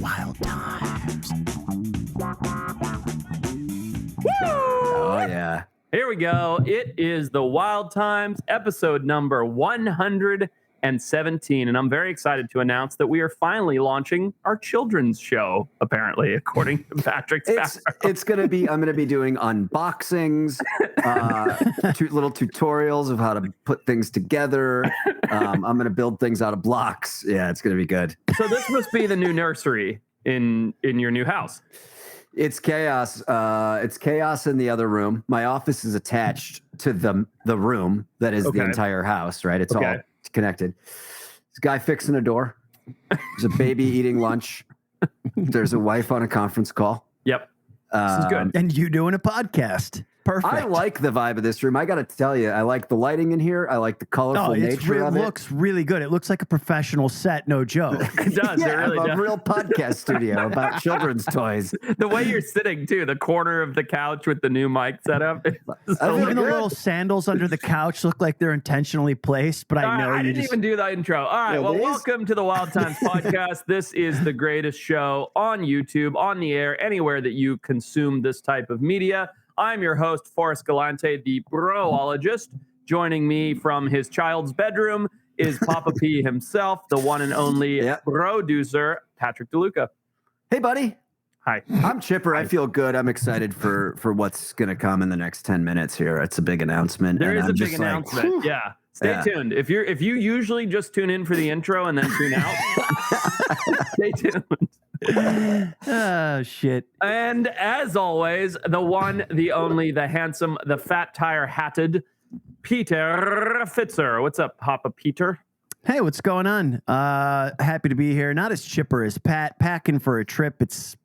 Wild Times. Oh, yeah. Here we go. It is the Wild Times, episode number 117. And I'm very excited to announce that we are finally launching our children's show, apparently, according to Patrick's It's going to be, I'm going to be doing unboxings, little tutorials of how to put things together. I'm going to build things out of blocks. Yeah, it's going to be good. So this must be the new nursery in your new house. It's chaos. It's chaos in the other room. My office is attached to the room that is the entire house, right? It's all connected. There's a guy fixing a door. There's a baby eating lunch. There's a wife on a conference call. Yep. This is good. And you doing a podcast. Perfect. I like the vibe of this room. I got to tell you, I like the lighting in here. I like the colorful nature of it. It looks really good. It looks like a professional set, no joke. It does. Yeah, it really does. A real podcast studio about children's toys. The way you're sitting, too, the corner of the couch with the new mic setup. Even the little sandals under the couch look like they're intentionally placed, but I know I didn't even do the intro. All right, welcome to the Wild Times podcast. This is the greatest show on YouTube, on the air, anywhere that you consume this type of media. I'm your host, Forrest Galante, the broologist. Joining me from his child's bedroom is Papa P himself, the one and only producer, Patrick DeLuca. Hey, buddy. Hi. I'm chipper. I feel good. I'm excited for what's going to come in the next 10 minutes here. It's a big announcement. There is a big announcement. Yeah. Stay tuned. If you usually just tune in for the intro and then tune out, stay tuned. Oh, shit. And as always, the one, the only, the handsome, the fat tire hatted Peter Fitzer. What's up, Papa Peter? Hey, what's going on? Happy to be here. Not as chipper as Pat. Packing for a trip. It's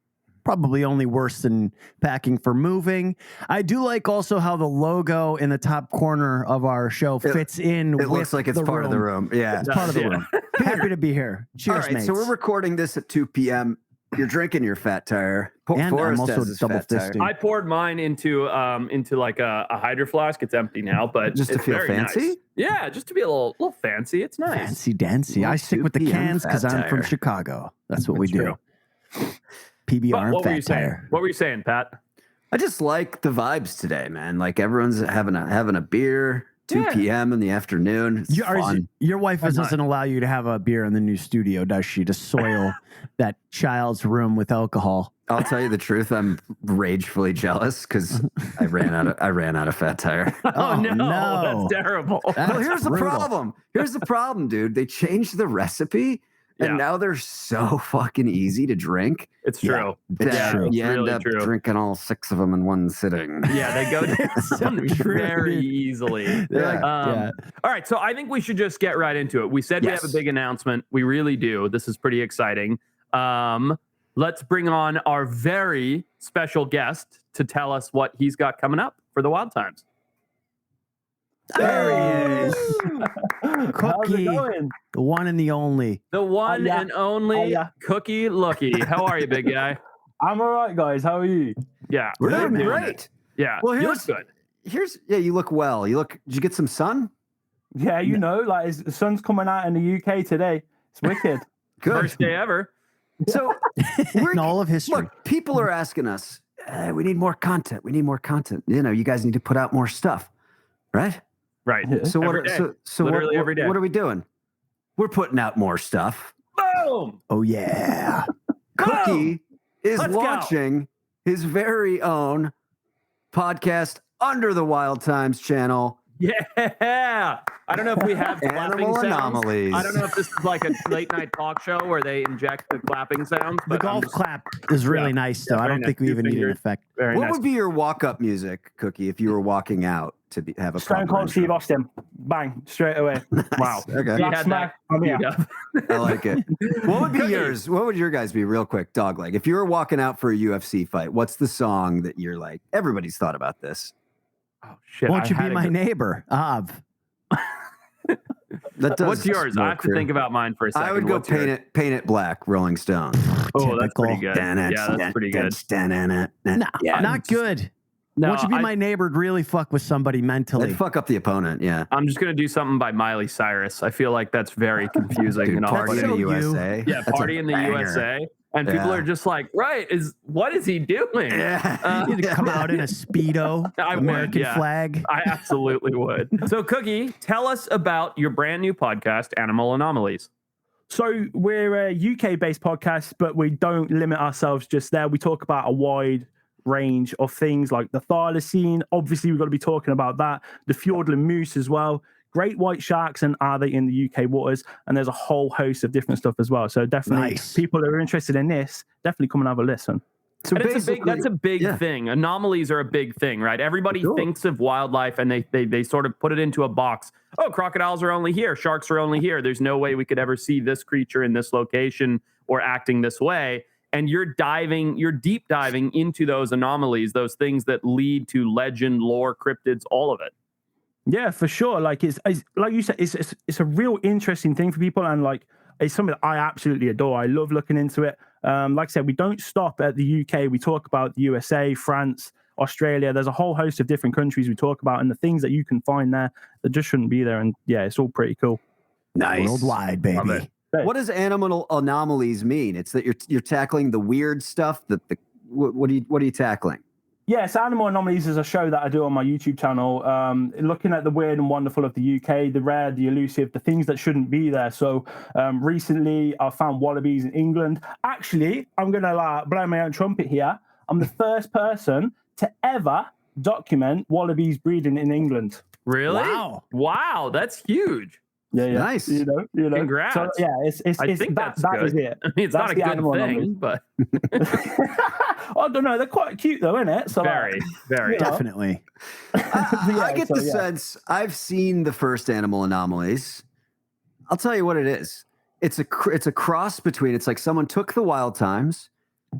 probably only worse than packing for moving. I do like also how the logo in the top corner of our show fits in. It looks like it's part of the room. Yeah, it's part of the room. Happy to be here. Cheers, all right, mates. so we're recording this at 2 p.m. You're drinking your fat tire. And Forrest I'm also double fisting. I poured mine into like a hydro flask. It's empty now, but just to feel fancy. Nice. Yeah, just to be a little fancy. It's nice. Fancy dancy. I stick with the cans because I'm from Chicago. That's what we do. PBR and fat tire. What were you saying, Pat? I just like the vibes today, man. Like everyone's having a beer. 2 p.m. in the afternoon. It's fun. Your wife doesn't allow you to have a beer in the new studio, does she? To soil that child's room with alcohol. I'll tell you the truth. I'm ragefully jealous because I ran out of fat tire. Oh no, that's terrible. Well, here's the problem. Here's the problem, dude. They changed the recipe. And now they're so fucking easy to drink. It's true. You end up drinking all 6 of them in one sitting. Yeah, they go down very easily. All right, so I think we should just get right into it. We said we have a big announcement. We really do. This is pretty exciting. Let's bring on our very special guest to tell us what he's got coming up for the Wild Times. There he is. Cookie, the one and the only. The one and only Cookie Lookie. How are you, big guy? I'm all right, guys. How are you? Yeah. We're doing great. Yeah. Well, you look good. You look well. Did you get some sun? Yeah, the sun's coming out in the UK today. It's wicked. Good. First day ever. So, in all of history. Look, people are asking us, we need more content. We need more content. You guys need to put out more stuff, right? Right. So every day. What are we doing? We're putting out more stuff. Boom! Oh yeah. Cookie is launching his very own podcast under the Wild Times channel. Yeah. I don't know if we have clapping sounds. Anomalies. I don't know if this is like a late night talk show where they inject the clapping sounds. The golf clap is really nice, though. I don't think we even need an effect. What would be your walk-up music, Cookie, if you were walking out to have a Stone Cold Steve Austin? Bang, straight away. Nice. Wow. Okay. I like it. What would be yours? What would your guys be, real quick, dog leg? If you were walking out for a UFC fight, what's the song that you're like, everybody's thought about this? Oh, shit. Won't you be my neighbor? What's yours? I have to think about mine for a second. I would go Paint It Black, Rolling Stone. Oh, that's pretty good. Yeah, that's pretty good. Not good. No, Won't you be my neighbor? Really fuck with somebody mentally. They'd fuck up the opponent, yeah. I'm just going to do something by Miley Cyrus. I feel like that's very confusing. Dude, Party in the USA. Yeah, Party in the USA. And people are just like, what is he doing? Yeah. You need to come out in a Speedo, American flag. I absolutely would. So, Cookie, tell us about your brand new podcast, Animal Anomalies. So we're a UK-based podcast, but we don't limit ourselves just there. We talk about a wide range of things like the thylacine. Obviously, we've got to be talking about that. The Fiordland moose as well. Great white sharks, and are they in the UK waters? And there's a whole host of different stuff as well. So definitely, people who are interested in this, definitely come and have a listen. So that's a big thing. Anomalies are a big thing, right? Everybody thinks of wildlife and they sort of put it into a box. Oh, crocodiles are only here. Sharks are only here. There's no way we could ever see this creature in this location or acting this way. And you're deep diving into those anomalies, those things that lead to legend, lore, cryptids, all of it. Yeah, for sure. Like it's like you said, it's a real interesting thing for people, and like it's something that I absolutely adore. I love looking into it. Like I said, we don't stop at the UK. We talk about the USA, France, Australia. There's a whole host of different countries we talk about, and the things that you can find there that just shouldn't be there. And yeah, it's all pretty cool. Nice. Worldwide, baby. What does animal anomalies mean? It's that you're tackling the weird stuff. What are you tackling? Yes, Animal Anomalies is a show that I do on my YouTube channel, looking at the weird and wonderful of the UK, the rare, the elusive, the things that shouldn't be there. So recently I found wallabies in England. Actually, I'm going to blow my own trumpet here. I'm the first person to ever document wallabies breeding in England. Really? Wow, that's huge. Yeah, nice. You know. Congrats. So, yeah, I think that is it. I mean, it's not a good thing, but I don't know. They're quite cute, though, isn't it? So very. Definitely. I get the sense. I've seen the first Animal Anomalies. I'll tell you what it is. It's a cross between. It's like someone took the Wild Times,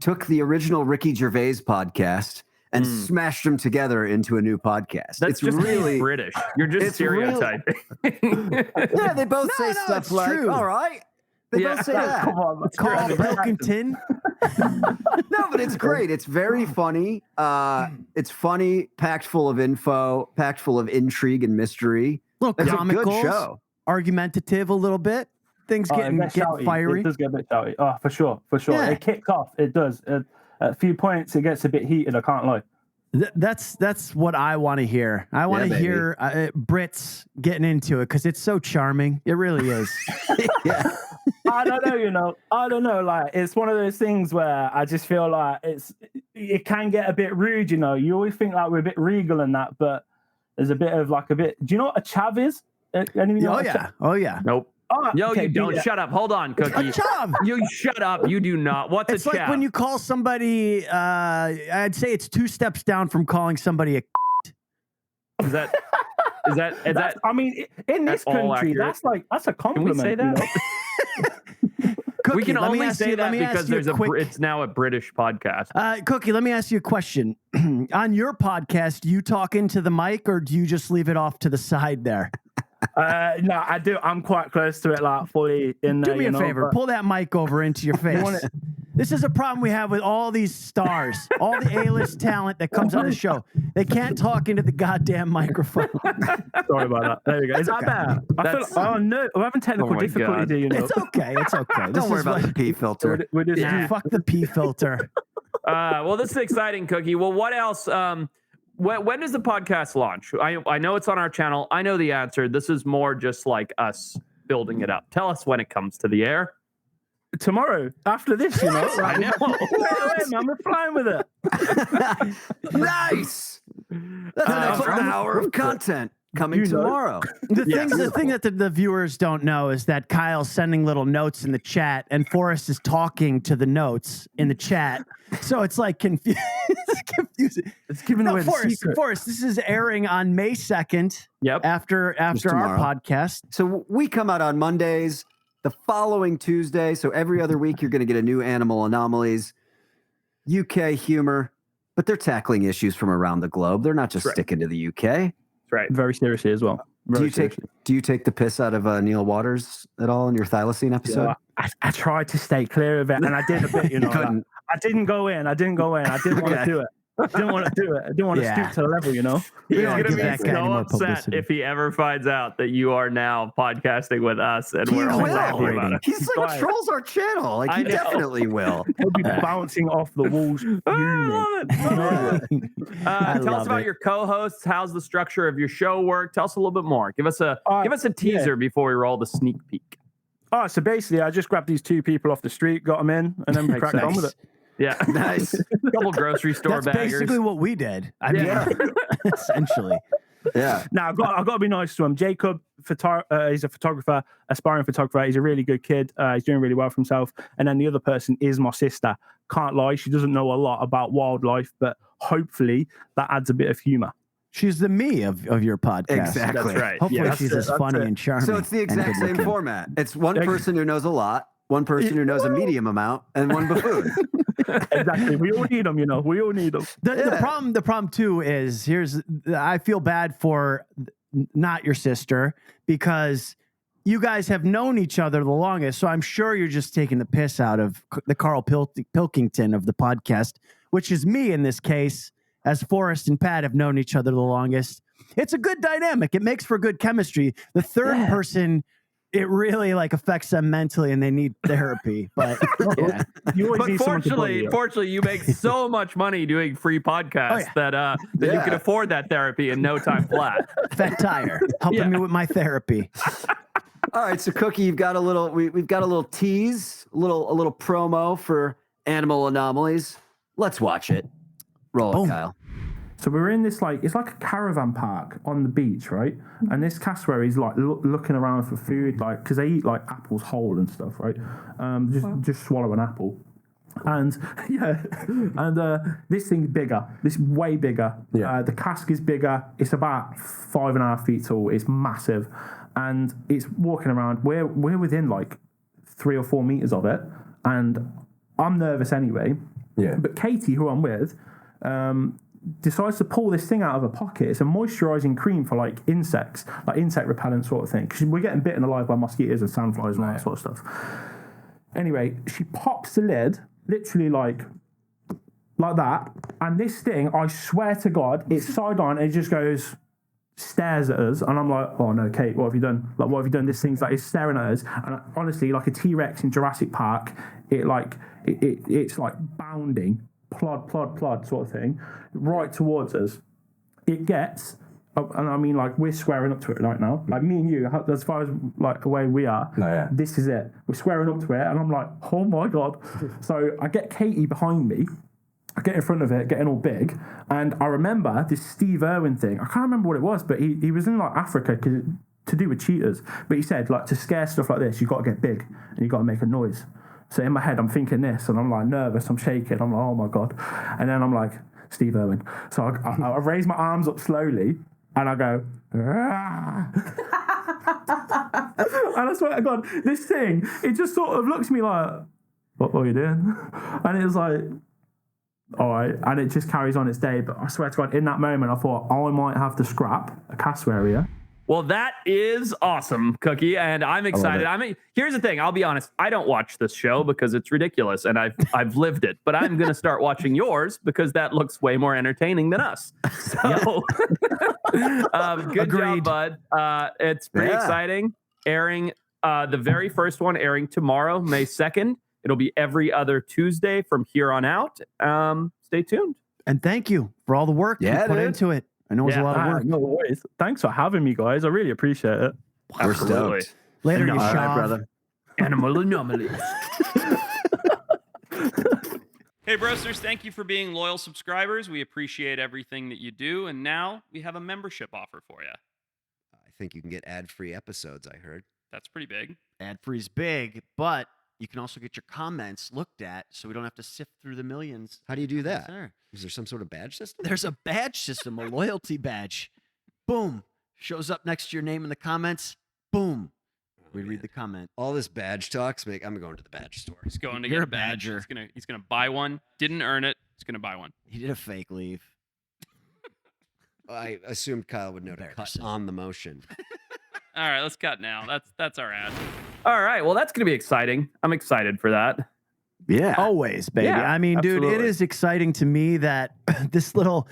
took the original Ricky Gervais podcast, and smashed them together into a new podcast. That's just really British. You're just stereotyping. Yeah, they both say stuff like, true. All right. They both say that. Come on, it's called a broken tin. No, but it's great. It's very funny. It's funny, packed full of info, packed full of intrigue and mystery. Little it's comical, a good show. Argumentative a little bit. Things getting fiery. It does get a bit shouty. Oh, for sure. Yeah. It kicks off. It does. At a few points, it gets a bit heated. I can't lie. That's what I want to hear. I want to hear Brits getting into it because it's so charming. It really is. Yeah. I don't know. Like, it's one of those things where I just feel like it can get a bit rude. You always think like we're a bit regal and that, but there's a bit of do you know what a chav is? Oh yeah. Nope. Oh, no, okay, you don't. Shut up. Hold on, Cookie. A chav. You shut up. You do not. What's it's a chav? It's like when you call somebody, I'd say it's 2 steps down from calling somebody a Is that I mean, in this country, that's a compliment. Can we say that? Cookie, we can only say that because it's now a British podcast. Cookie, let me ask you a question. On your podcast, do you talk into the mic or do you just leave it off to the side there? No, I do. I'm quite close to it, like fully in there. Do me a favor. Pull that mic over into your face. This is a problem we have with all these stars, all the A-list talent that comes on the show. They can't talk into the goddamn microphone. Sorry about that. There you go. Is that bad? Oh no, we're having technical difficulties here. It's okay. It's okay. Don't worry about the P filter. Fuck the P filter. Well, this is exciting, Cookie. Well, what else? When does the podcast launch? I know it's on our channel. I know the answer. This is more just like us building it up. Tell us when it comes to the air. Tomorrow, after this, I know. Man, we're flying with it. Nice. That's an extra hour of content coming tomorrow. The thing that the viewers don't know is that Kyle's sending little notes in the chat, and Forrest is talking to the notes in the chat. So it's like confusing. It's giving away the secret. Forrest, this is airing on May 2nd. Yep. After our podcast. So we come out on Mondays. The following Tuesday, so every other week, you're going to get a new Animal Anomalies, UK humor, but they're tackling issues from around the globe. They're not just sticking to the UK. That's right. Very seriously as well. Do you take the piss out of Neil Waters at all in your thylacine episode? Yeah, I tried to stay clear of it, and I did a bit. I didn't go in. I didn't want to do it. I didn't want to do it. I didn't want to stoop to the level, you know. We He's don't gonna give be that guy any so more upset publicity. if he ever finds out that you are now podcasting with us, and He we're all will. happy about it. He's like Right. trolls our channel. Like I he know. definitely will. He'll be bouncing off the walls. I love it. I Tell us love about it. your co-hosts. How's the structure of your show work? Tell us a little bit more. Give us a Yeah. teaser before we roll the sneak peek. Oh, so basically, I just grabbed these two people off the street, got them in, and then we cracked on with it. Yeah, Nice. couple grocery store That's baggers. basically what we did. I mean, essentially. Yeah. Now, I've got to be nice to him. Jacob, he's a photographer, aspiring photographer. He's a really good kid. He's doing really well for himself. And then the other person is my sister. Can't lie, she doesn't know a lot about wildlife, but hopefully that adds a bit of humor. She's the me of your podcast. Exactly. That's right. Hopefully Yes. she's as funny and charming. So it's the and exact same good-looking. format. It's one person who knows a lot, one person who knows a medium amount, and one buffoon. Exactly. We all need them, you know. We all need them. The problem too is I feel bad for not your sister because you guys have known each other the longest. So I'm sure you're just taking the piss out of the Carl Pilkington of the podcast, which is me in this case, as Forrest and Pat have known each other the longest. It's a good dynamic. It makes for good chemistry. The third person, it really like affects them mentally and they need therapy. But yeah. You always But need someone to bully you. fortunately, you make so much money doing free podcasts that you can afford that therapy in no time flat. Fat Tire helping me with my therapy. All right, so Cookie, you've got a little. We've got a little tease, a little promo for Animal Anomalies. Let's watch it. Roll it, Kyle. So we're in this it's like a caravan park on the beach, right? And this cassowary is like looking around for food, like because they eat like apples whole and stuff, right? Just swallow an apple, and this thing's bigger. This is way bigger. Yeah. The cask is bigger. It's about 5.5 feet tall. It's massive, and it's walking around. We're within like 3 or 4 meters of it, and I'm nervous anyway. Yeah. But Katie, who I'm with, decides to pull this thing out of her pocket. It's a moisturizing cream for like insects, like insect repellent sort of thing. Because we're getting bitten alive by mosquitoes and sandflies and all that sort of stuff. Anyway, she pops the lid, literally like that. And this thing, I swear to God, it's side on and it just goes, stares at us. And I'm like, oh no, Kate, what have you done? Like, what have you done? This thing's like, it's staring at us. And honestly, like a T-Rex in Jurassic Park, it's like bounding. Plod sort of thing, right towards us. It gets, and I mean, like, we're squaring up to it right now. Like, me and you, as far as, like, the way we are, this is it. We're squaring up to it, and I'm like, oh, my God. So I get Katie behind me. I get in front of it, getting all big, and I remember this Steve Irwin thing. I can't remember what it was, but he was in, like, Africa to do with cheetahs. But he said, like, to scare stuff like this, you've got to get big, and you've got to make a noise. So in my head, I'm thinking this, and I'm like nervous, I'm shaking, I'm like, oh my God. And then I'm like, Steve Irwin. So I raise my arms up slowly, and I go, and I swear to God, this thing, it just sort of looks at me like, what are you doing? And it was like, all right. And it just carries on its day. But I swear to God, in that moment, I thought, I might have to scrap a cassowary. Well, that is awesome, Cookie, and I'm excited. Here's the thing. I'll be honest. I don't watch this show because it's ridiculous, and I've lived it. But I'm going to start watching yours because that looks way more entertaining than us. So, good job, bud. It's pretty exciting. Airing the very first one airing tomorrow, May 2nd. It'll be every other Tuesday from here on out. Stay tuned. And thank you for all the work you put into it. I know it's a lot of work. No worries. Thanks for having me, guys. I really appreciate it. We're stoked. Later, you right, brother. Animal Anomalies. Hey, Broasters, thank you for being loyal subscribers. We appreciate everything that you do. And now we have a membership offer for you. I think you can get ad-free episodes, I heard. That's pretty big. Ad-free's big, but you can also get your comments looked at so we don't have to sift through the millions. How do you do that? There. Is there some sort of badge system? There's a badge system, a loyalty badge. Boom. Shows up next to your name in the comments. Boom. We read the comment. All this badge talks make I'm going to the badge store. He's going to You're get a a badge. badger. He's gonna buy one. Didn't earn it. He's gonna buy one. He did a fake leave. I assumed Kyle would know to cut Embarrassing. on the motion. All right, let's cut now. That's our ad. All right, well, that's gonna be exciting. I'm excited for that. Yeah. Always, baby. Yeah, I mean, dude, it absolutely. is exciting to me that this little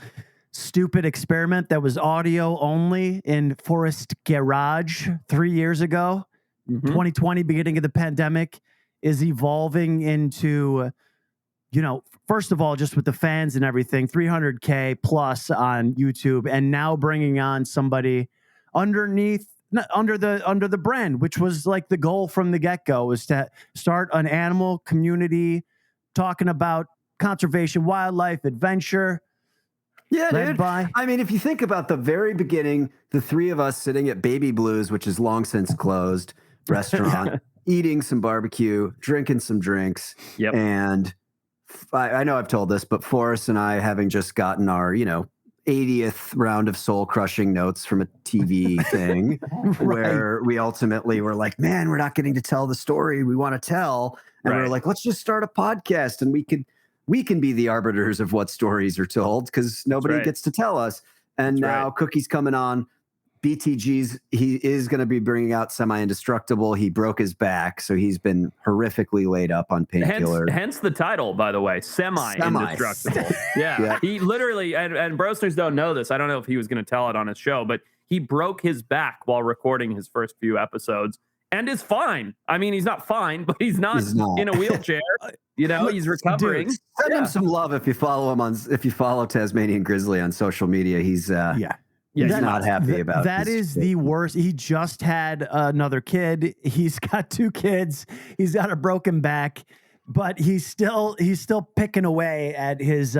stupid experiment that was audio only in Forrest Garage 3 years ago, 2020, beginning of the pandemic, is evolving into, first of all, just with the fans and everything, 300K plus on YouTube, and now bringing on somebody under the brand, which was like the goal from the get-go, was to start an animal community talking about conservation, wildlife, adventure. Yeah, dude. I mean, if you think about the very beginning, the three of us sitting at Baby Blues, which is long since closed restaurant, eating some barbecue, drinking some drinks. Yep. And I know I've told this, but Forrest and I, having just gotten our, 80th round of soul crushing notes from a TV thing, where we ultimately were like, man, we're not getting to tell the story we want to tell. And we were like, let's just start a podcast and we can be the arbiters of what stories are told, because nobody gets to tell us. And now Cookie's coming on. BTG's, he is going to be bringing out Semi-Indestructible. He broke his back, so he's been horrifically laid up on painkillers. Hence the title, by the way, Semi-Indestructible. Yeah. He literally, and Brosteners don't know this. I don't know if he was going to tell it on his show, but he broke his back while recording his first few episodes and is fine. I mean, he's not fine, but he's not in a wheelchair. He's recovering. Dude, send him some love if you follow him if you follow Tasmanian Grizzly on social media. He's he's not happy about that. Is the worst. He just had another kid. He's got 2 kids. He's got a broken back, but he's still picking away at his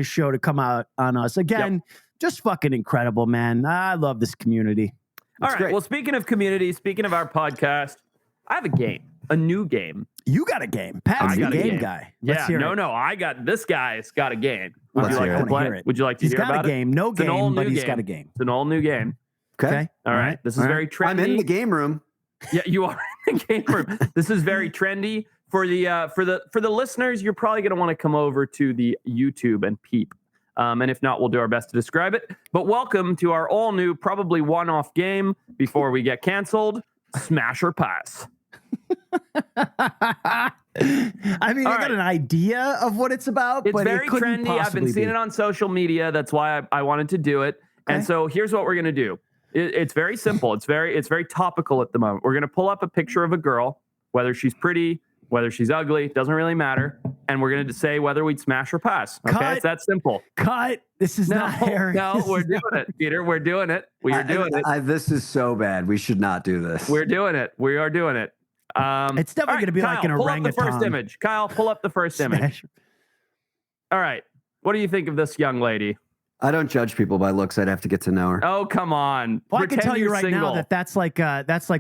show to come out on us again. Just fucking incredible, man. I love this community. All right. Great. Well, speaking of community, speaking of our podcast, I have a new game. You got a game. Pat's the game guy. Let's hear it. I got this guy's got a game. Would you like to play? Would you like to hear about it? He's got a game. No game, but he's got a game. It's an all new game. Okay. All right. This is very trendy. I'm in the game room. Yeah, you are in the game room. This is very trendy. For the listeners, you're probably going to want to come over to the YouTube and peep. And if not, we'll do our best to describe it. But welcome to our all new, probably one-off game before we get canceled, Smash or Pass. I mean, I got an idea of what it's about. It's but very trendy. I've been seeing it on social media. That's why I wanted to do it. Okay. And so here's what we're going to do. It's very simple. It's very topical at the moment. We're going to pull up a picture of a girl, whether she's pretty, whether she's ugly, doesn't really matter. And we're going to say whether we'd smash or pass. Okay, Cut. It's that simple. Cut. This is not Harry. No, we're doing it, Peter. We're doing it. We are doing it. This is so bad. We should not do this. We're doing it. We are doing it. It's definitely going to be Kyle, like an orangutan. Pull up the first image. Kyle, pull up the first image. All right. What do you think of this young lady? I don't judge people by looks. I'd have to get to know her. Oh, come on. Well, I can tell you right now that that's like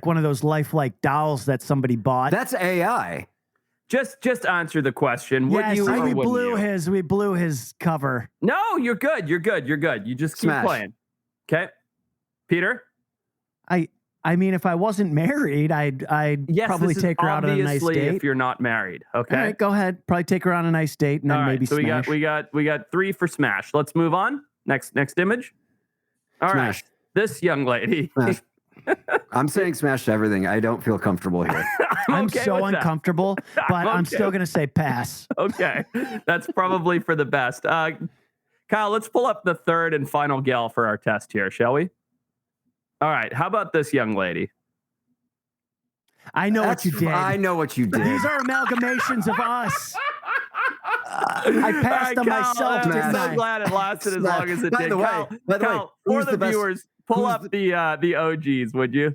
one of those lifelike dolls that somebody bought. That's AI. Just answer the question. Yes, we blew his cover. No, you're good. You're good. You just keep playing. Okay. Peter? I mean, if I wasn't married, I'd probably take her out on a nice date. If you're not married, okay. All right, go ahead. Probably take her on a nice date and then maybe so smash. we got 3 for smash. Let's move on. Next image. All smash. Right. This young lady. I'm saying smash to everything. I don't feel comfortable here. I'm so uncomfortable, but I'm still going to say pass. Okay. That's probably for the best. Kyle, let's pull up the third and final gal for our test here, shall we? All right. How about this young lady? I know what you did. I know what you did. These are amalgamations of us. I passed them myself. I'm so glad it lasted as long as it did. By the way, for the viewers, pull up the OGs, would you?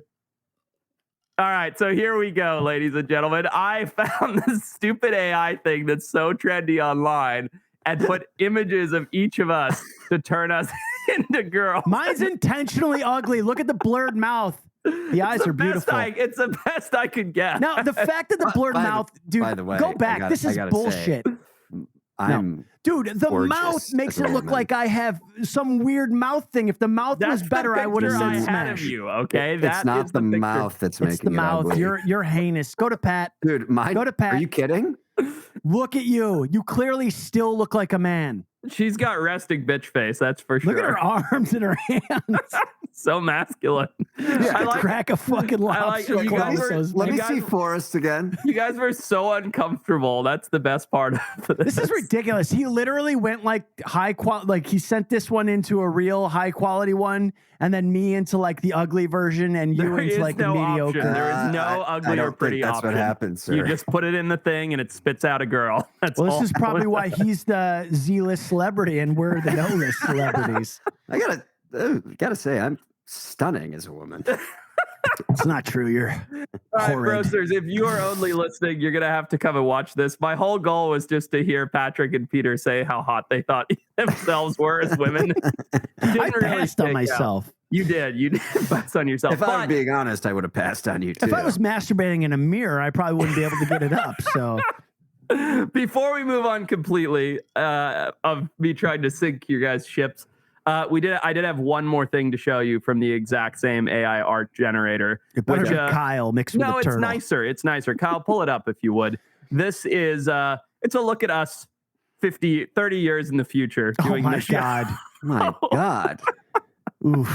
All right, so here we go, ladies and gentlemen. I found this stupid AI thing that's so trendy online and put images of each of us to turn us into girls. Mine's intentionally ugly. Look at the blurred mouth. The eyes are beautiful. It's the best I could get. Now, the fact that the blurred mouth, dude, by the way, go back. This is bullshit. Dude, the mouth makes it look like I have some weird mouth thing. If the mouth was better, I would have said smash. Okay, it's not the mouth that's making it. It's the mouth. Ugly. You're heinous. Go to Pat. Dude, go to Pat. Are you kidding? Look at you. You clearly still look like a man. She's got resting bitch face, that's for sure. Look at her arms and her hands. So masculine. I like crack a fucking lobster. you guys were- Let me guys- see Forrest again. You guys were so uncomfortable. That's the best part of this. This is ridiculous. He literally went like high quality, like he sent this one into a real high quality one, and then me into like the ugly version, and you There into is like no the mediocre. option. There is no ugly I or don't pretty think that's option. what happens, sir. You just put it in the thing and it spits out a girl. That's Well, all. this is probably why he's the Z-list celebrity and we're the no-list celebrities. I gotta say, I'm stunning as a woman. It's not true. You're All right, horrid. Brosters, if you are only listening, you're going to have to come and watch this. My whole goal was just to hear Patrick and Peter say how hot they thought themselves were as women. I passed on myself. You did pass on yourself. If I'm being honest, I would have passed on you too. If I was masturbating in a mirror, I probably wouldn't be able to get it up. So before we move on completely of me trying to sink your guys' ships, I did have one more thing to show you from the exact same AI art generator. it better be Kyle mixed with a turtle. It's nicer. Kyle, pull it up if you would. This is it's a look at us 30 years in the future doing Oh my this show. God. My God. Oof.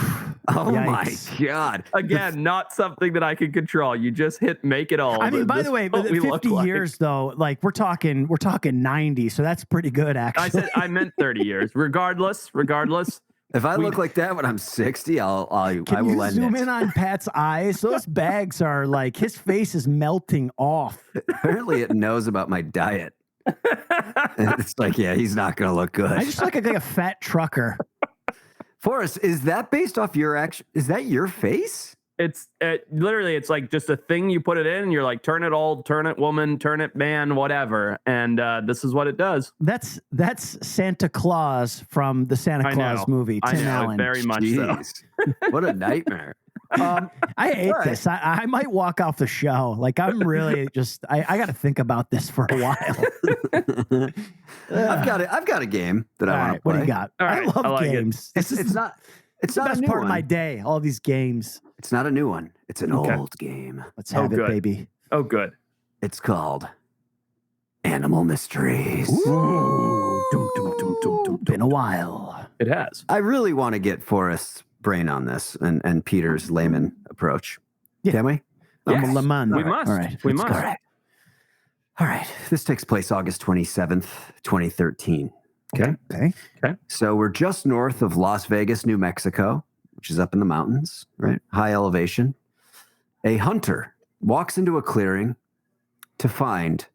Oh Yikes. my God. Again, not something that I can control. You just hit make it all. I mean, by This the way, is what but we look 50 like. years though, like we're talking 90, so that's pretty good actually. I meant 30 years. Regardless. If I look like that when I'm 60, I will Can you end zoom it. in on Pat's eyes? Those bags are like his face is melting off. Apparently, it knows about my diet. It's like, yeah, he's not going to look good. I just look like a fat trucker. Forrest, is that based off your action? Is that your face? It's literally, it's like just a thing you put it in and you're like, turn it old, turn it woman, turn it man, whatever. And this is what it does. That's Santa Claus from the Santa Claus movie. I Tim know, Allen. very much so. Jeez. What a nightmare. I hate Right. this. I might walk off the show. Like I'm really just I got to think about this for a while. I've got a game that All I want right, to play. what do you got? All I right, love I like it. games. It's not It's the a best new part one. of my day. All these games. It's not a new one. It's an Okay. old game. Let's have it, good. baby. Oh, good. It's called Animal Mysteries. Ooh. Been a while. It has. I really want to get Forrest's brain on this and Peter's layman approach. Yeah. Can we? I'm Yes. a Le Mans. We must. All right. We let's must. go. All right. This takes place August 27th, 2013. Okay. Okay. So we're just north of Las Vegas, New Mexico, which is up in the mountains, right? High elevation. A hunter walks into a clearing to find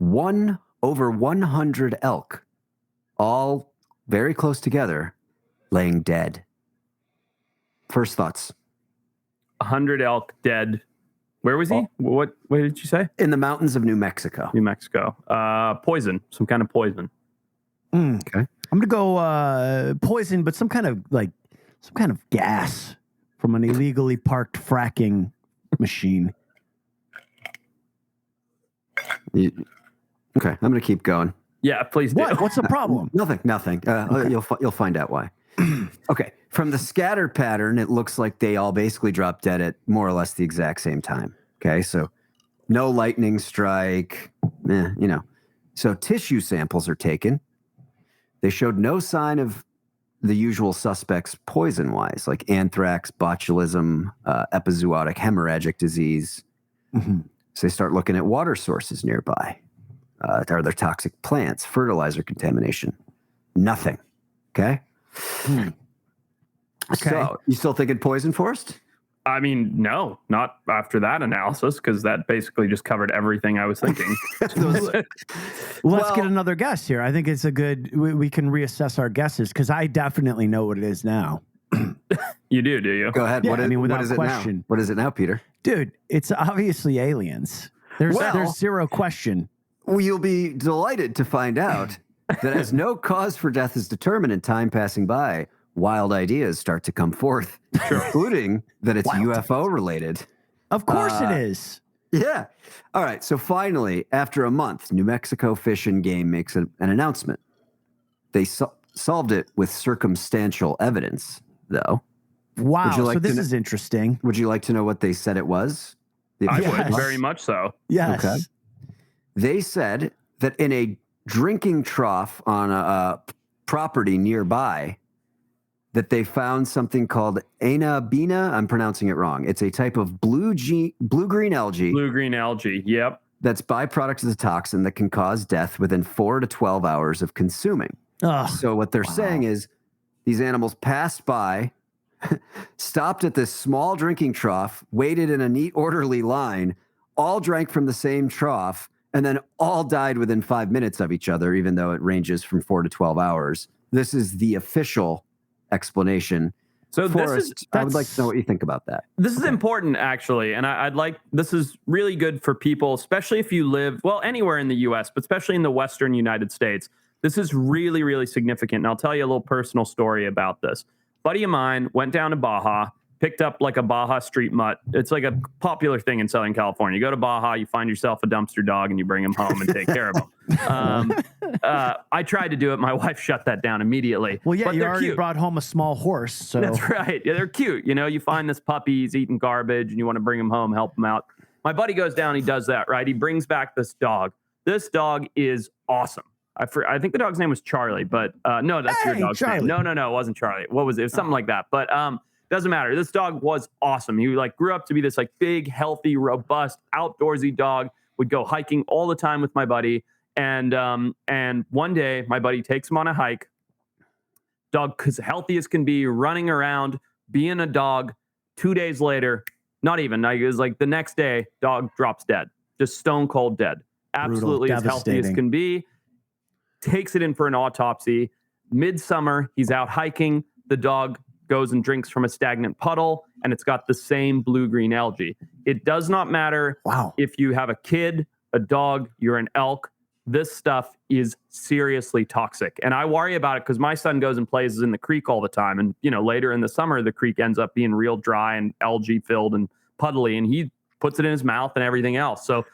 over 100 elk, all very close together, laying dead. First thoughts. 100 elk dead. Where was he? What did you say? In the mountains of New Mexico. New Mexico. Poison. Some kind of poison. Okay. I'm gonna go poison, but some kind of gas from an illegally parked fracking machine. Okay. I'm going to keep going. Yeah, please do. What? What's the problem? Nothing. You'll find out why. Okay. From the scatter pattern, it looks like they all basically dropped dead at more or less the exact same time. Okay. So no lightning strike, So tissue samples are taken. They showed no sign of the usual suspects poison-wise, like anthrax, botulism, epizootic hemorrhagic disease. Mm-hmm. So they start looking at water sources nearby. Are there toxic plants, fertilizer contamination? Nothing. Okay. Okay. So you still thinking poison, Forrest? I mean, no, not after that analysis, because that basically just covered everything I was thinking. Let's get another guess here. I think it's a good. We can reassess our guesses because I definitely know what it is now. You do you? Go ahead. Yeah, What I mean, what without is it question. now? What is it now, Peter? Dude, it's obviously aliens. There's zero question. Well, you'll be delighted to find out that as no cause for death is determined and time passing by, wild ideas start to come forth, including that it's UFO related. Of course it is. Yeah. All right. So finally, after a month, New Mexico Fish and Game makes an announcement. They solved it with circumstantial evidence, though. Wow. Would you like So this to is interesting. Would you like to know what they said it was? I Yes. would very much so. Yes. Okay. They said that in a drinking trough on property nearby that they found something called Anabina. I'm pronouncing it wrong. It's a type of blue-green algae. Blue-green algae, yep. That's byproduct of the toxin that can cause death within 4 to 12 hours of consuming. So what they're saying is these animals passed by, stopped at this small drinking trough, waited in a neat, orderly line, all drank from the same trough, and then all died within 5 minutes of each other, even though it ranges from 4 to 12 hours. This is the official explanation. So Forrest, I would like to know what you think about that. This is important, actually, and this is really good for people, especially if you live, well, anywhere in the U.S., but especially in the Western United States. This is really, really significant, and I'll tell you a little personal story about this. Buddy of mine went down to Baja, picked up like a Baja street mutt. It's like a popular thing in Southern California. You go to Baja, you find yourself a dumpster dog, and you bring him home and take care of him. I tried to do it. My wife shut that down immediately. Well, yeah, but you already brought home a small horse. So that's right. Yeah, they're cute. You know, you find this puppy, he's eating garbage, and you want to bring him home, help him out. My buddy goes down, he does that, right? He brings back this dog. This dog is awesome. I think the dog's name was Charlie, but no, that's your dog's name. No, it wasn't Charlie. What was it? It was something like that. But doesn't matter. This dog was awesome. He like grew up to be this like big, healthy, robust, outdoorsy dog. Would go hiking all the time with my buddy. And one day my buddy takes him on a hike. Dog as healthy as can be, running around, being a dog. 2 days later, not even. It was like the next day, dog drops dead. Just stone cold dead. Absolutely as healthy as can be. Takes it in for an autopsy. Midsummer, he's out hiking. The dog goes and drinks from a stagnant puddle, and it's got the same blue-green algae. It does not matter if you have a kid, a dog, you're an elk. This stuff is seriously toxic. And I worry about it because my son goes and plays in the creek all the time. And, you know, later in the summer, the creek ends up being real dry and algae filled and puddly, and he puts it in his mouth and everything else. So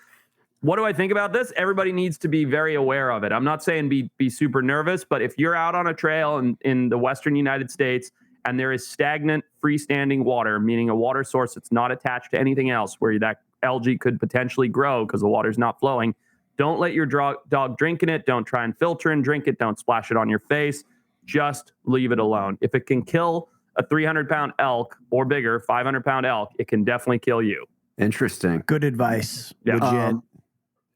what do I think about this? Everybody needs to be very aware of it. I'm not saying be super nervous, but if you're out on a trail in the Western United States and there is stagnant freestanding water, meaning a water source that's not attached to anything else where that algae could potentially grow because the water's not flowing, don't let your dog drink in it. Don't try and filter and drink it. Don't splash it on your face. Just leave it alone. If it can kill a 300-pound elk or bigger, 500-pound elk, it can definitely kill you. Interesting. Good advice. Yeah. Legit.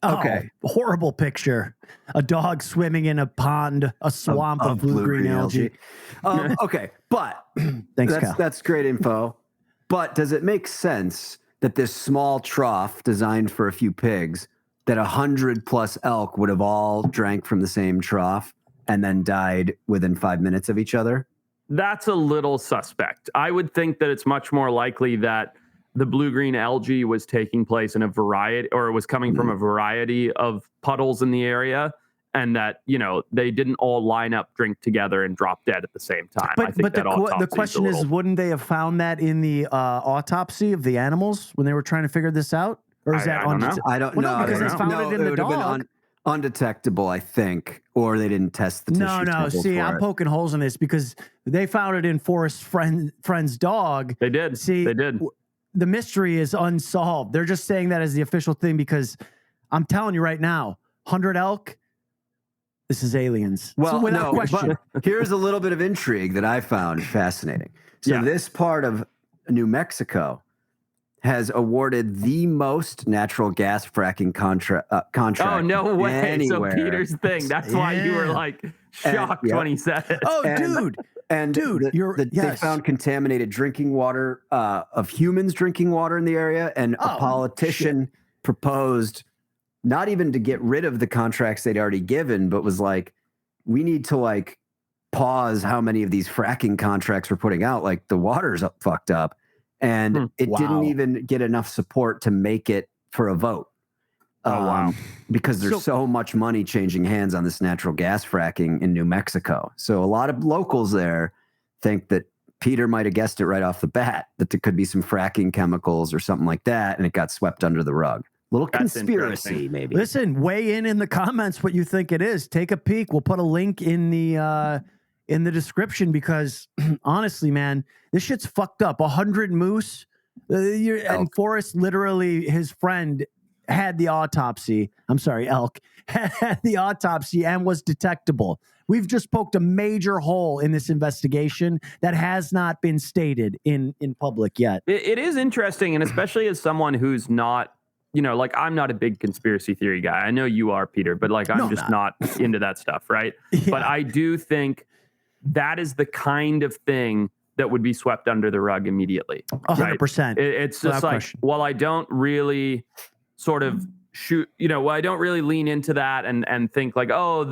Okay. Horrible picture. A dog swimming in a pond, a swamp of blue-green algae. Okay, but Thanks, Cal. That's great info. But does it make sense that this small trough designed for a few pigs, that 100+ elk would have all drank from the same trough and then died within 5 minutes of each other? That's a little suspect. I would think that it's much more likely that the blue-green algae was taking place in a variety, or it was coming from a variety of puddles in the area, and that, you know, they didn't all line up, drink together, and drop dead at the same time. I think but the question is, wouldn't they have found that in the autopsy of the animals when they were trying to figure this out? Or is that I don't know. I don't know. No, because they found it in the dog. Undetectable, I think, or they didn't test the tissue. No. See, I'm poking holes in this because they found it in Forrest's friend's dog. They did. See, they did. The mystery is unsolved. They're just saying that as the official thing because I'm telling you right now, 100 elk, this is aliens. Well, so without question. But here's a little bit of intrigue that I found fascinating. So this part of New Mexico has awarded the most natural gas fracking contract. Oh, no way. Anywhere. So Peter's thing. That's why you were like shocked when he said it. Oh, dude. They found contaminated drinking water of humans drinking water in the area. And a politician proposed not even to get rid of the contracts they'd already given, but was like, we need to like pause how many of these fracking contracts we're putting out. Like the water's fucked up. And it didn't even get enough support to make it for a vote. Because there's so much money changing hands on this natural gas fracking in New Mexico. So a lot of locals there think that Peter might have guessed it right off the bat, that there could be some fracking chemicals or something like that, and it got swept under the rug. Little conspiracy, maybe. Listen, weigh in the comments what you think it is. Take a peek. We'll put a link in the description because honestly, man, this shit's fucked up. 100 moose. And Forrest, literally his friend, had the autopsy. I'm sorry, elk had the autopsy and was detectable. We've just poked a major hole in this investigation that has not been stated in public yet. It is interesting, and especially as someone who's not, like I'm not a big conspiracy theory guy. I know you are, Peter, but like I'm just not into that stuff, right? Yeah. But I do think that is the kind of thing that would be swept under the rug immediately. 100%. It's just like, well, I don't really sort of I don't really lean into that and think like, oh,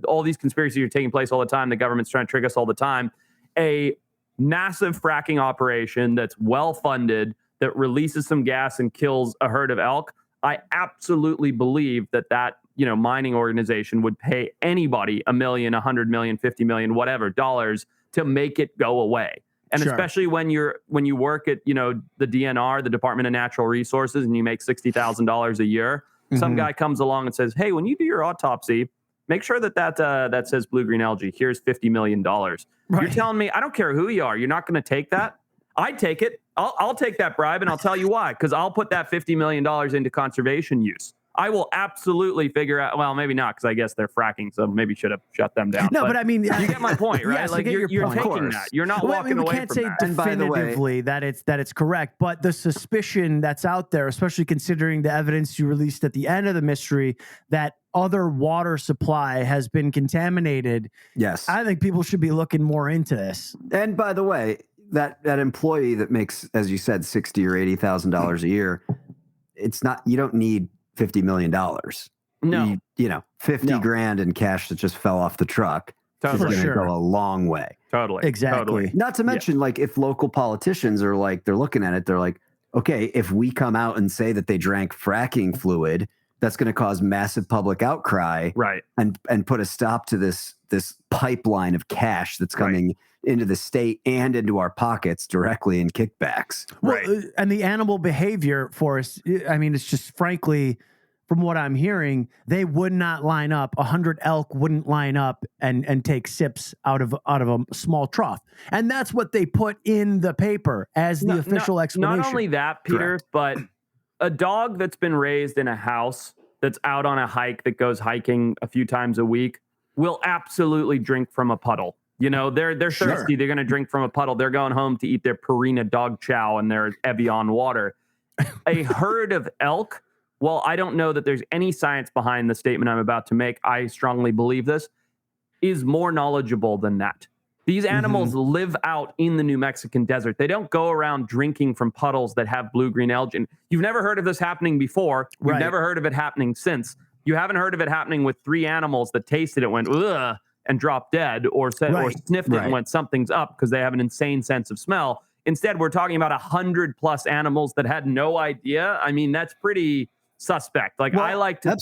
all these conspiracies are taking place all the time. The government's trying to trick us all the time. A massive fracking operation that's well funded, that releases some gas and kills a herd of elk. I absolutely believe that mining organization would pay anybody $1 million, $100 million, $50 million, whatever dollars to make it go away. And especially when you work at, the DNR, the Department of Natural Resources, and you make $60,000 a year, some guy comes along and says, hey, when you do your autopsy, make sure that says blue-green algae. Here's $50 million. Right. You're telling me, I don't care who you are, you're not going to take that? I'd take it. I'll take that bribe, and I'll tell you why. Because I'll put that $50 million into conservation use. I will absolutely figure out. Well, maybe not, because I guess they're fracking, so maybe should have shut them down. No, but I mean, you get my point, right? Yes, like you're taking that. You're not walking away from that. We can't say definitively that it's correct, but the suspicion that's out there, especially considering the evidence you released at the end of the mystery, that other water supply has been contaminated. Yes, I think people should be looking more into this. And by the way, that employee that makes, as you said, $60,000 or $80,000 a year, it's not. You don't need $50 million. No, 50 grand in cash that just fell off the truck. Totally. Is going to go a long way. Totally. Exactly. Totally. Not to mention, like, if local politicians are like, they're looking at it, they're like, okay, if we come out and say that they drank fracking fluid, that's going to cause massive public outcry, right? And put a stop to this pipeline of cash that's coming into the state and into our pockets directly in kickbacks. Well, and the animal behavior, Forrest, I mean, it's just frankly, from what I'm hearing, they would not line up. 100 elk wouldn't line up and take sips out of a small trough. And that's what they put in the paper as the official explanation. Not only that, Peter, but a dog that's been raised in a house that's out on a hike, that goes hiking a few times a week, will absolutely drink from a puddle. They're thirsty. They're going to drink from a puddle. They're going home to eat their Purina dog chow and their Evian water. A herd of elk, well, I don't know that there's any science behind the statement I'm about to make. I strongly believe this is more knowledgeable than that. These animals live out in the New Mexican desert. They don't go around drinking from puddles that have blue-green algae. And you've never heard of this happening before. You've never heard of it happening since. You haven't heard of it happening with 3 animals that tasted it, went, ugh, and dropped dead, or sniffed it and went, something's up, because they have an insane sense of smell. Instead, we're talking about 100+ animals that had no idea. I mean, that's pretty suspect. Like, I like to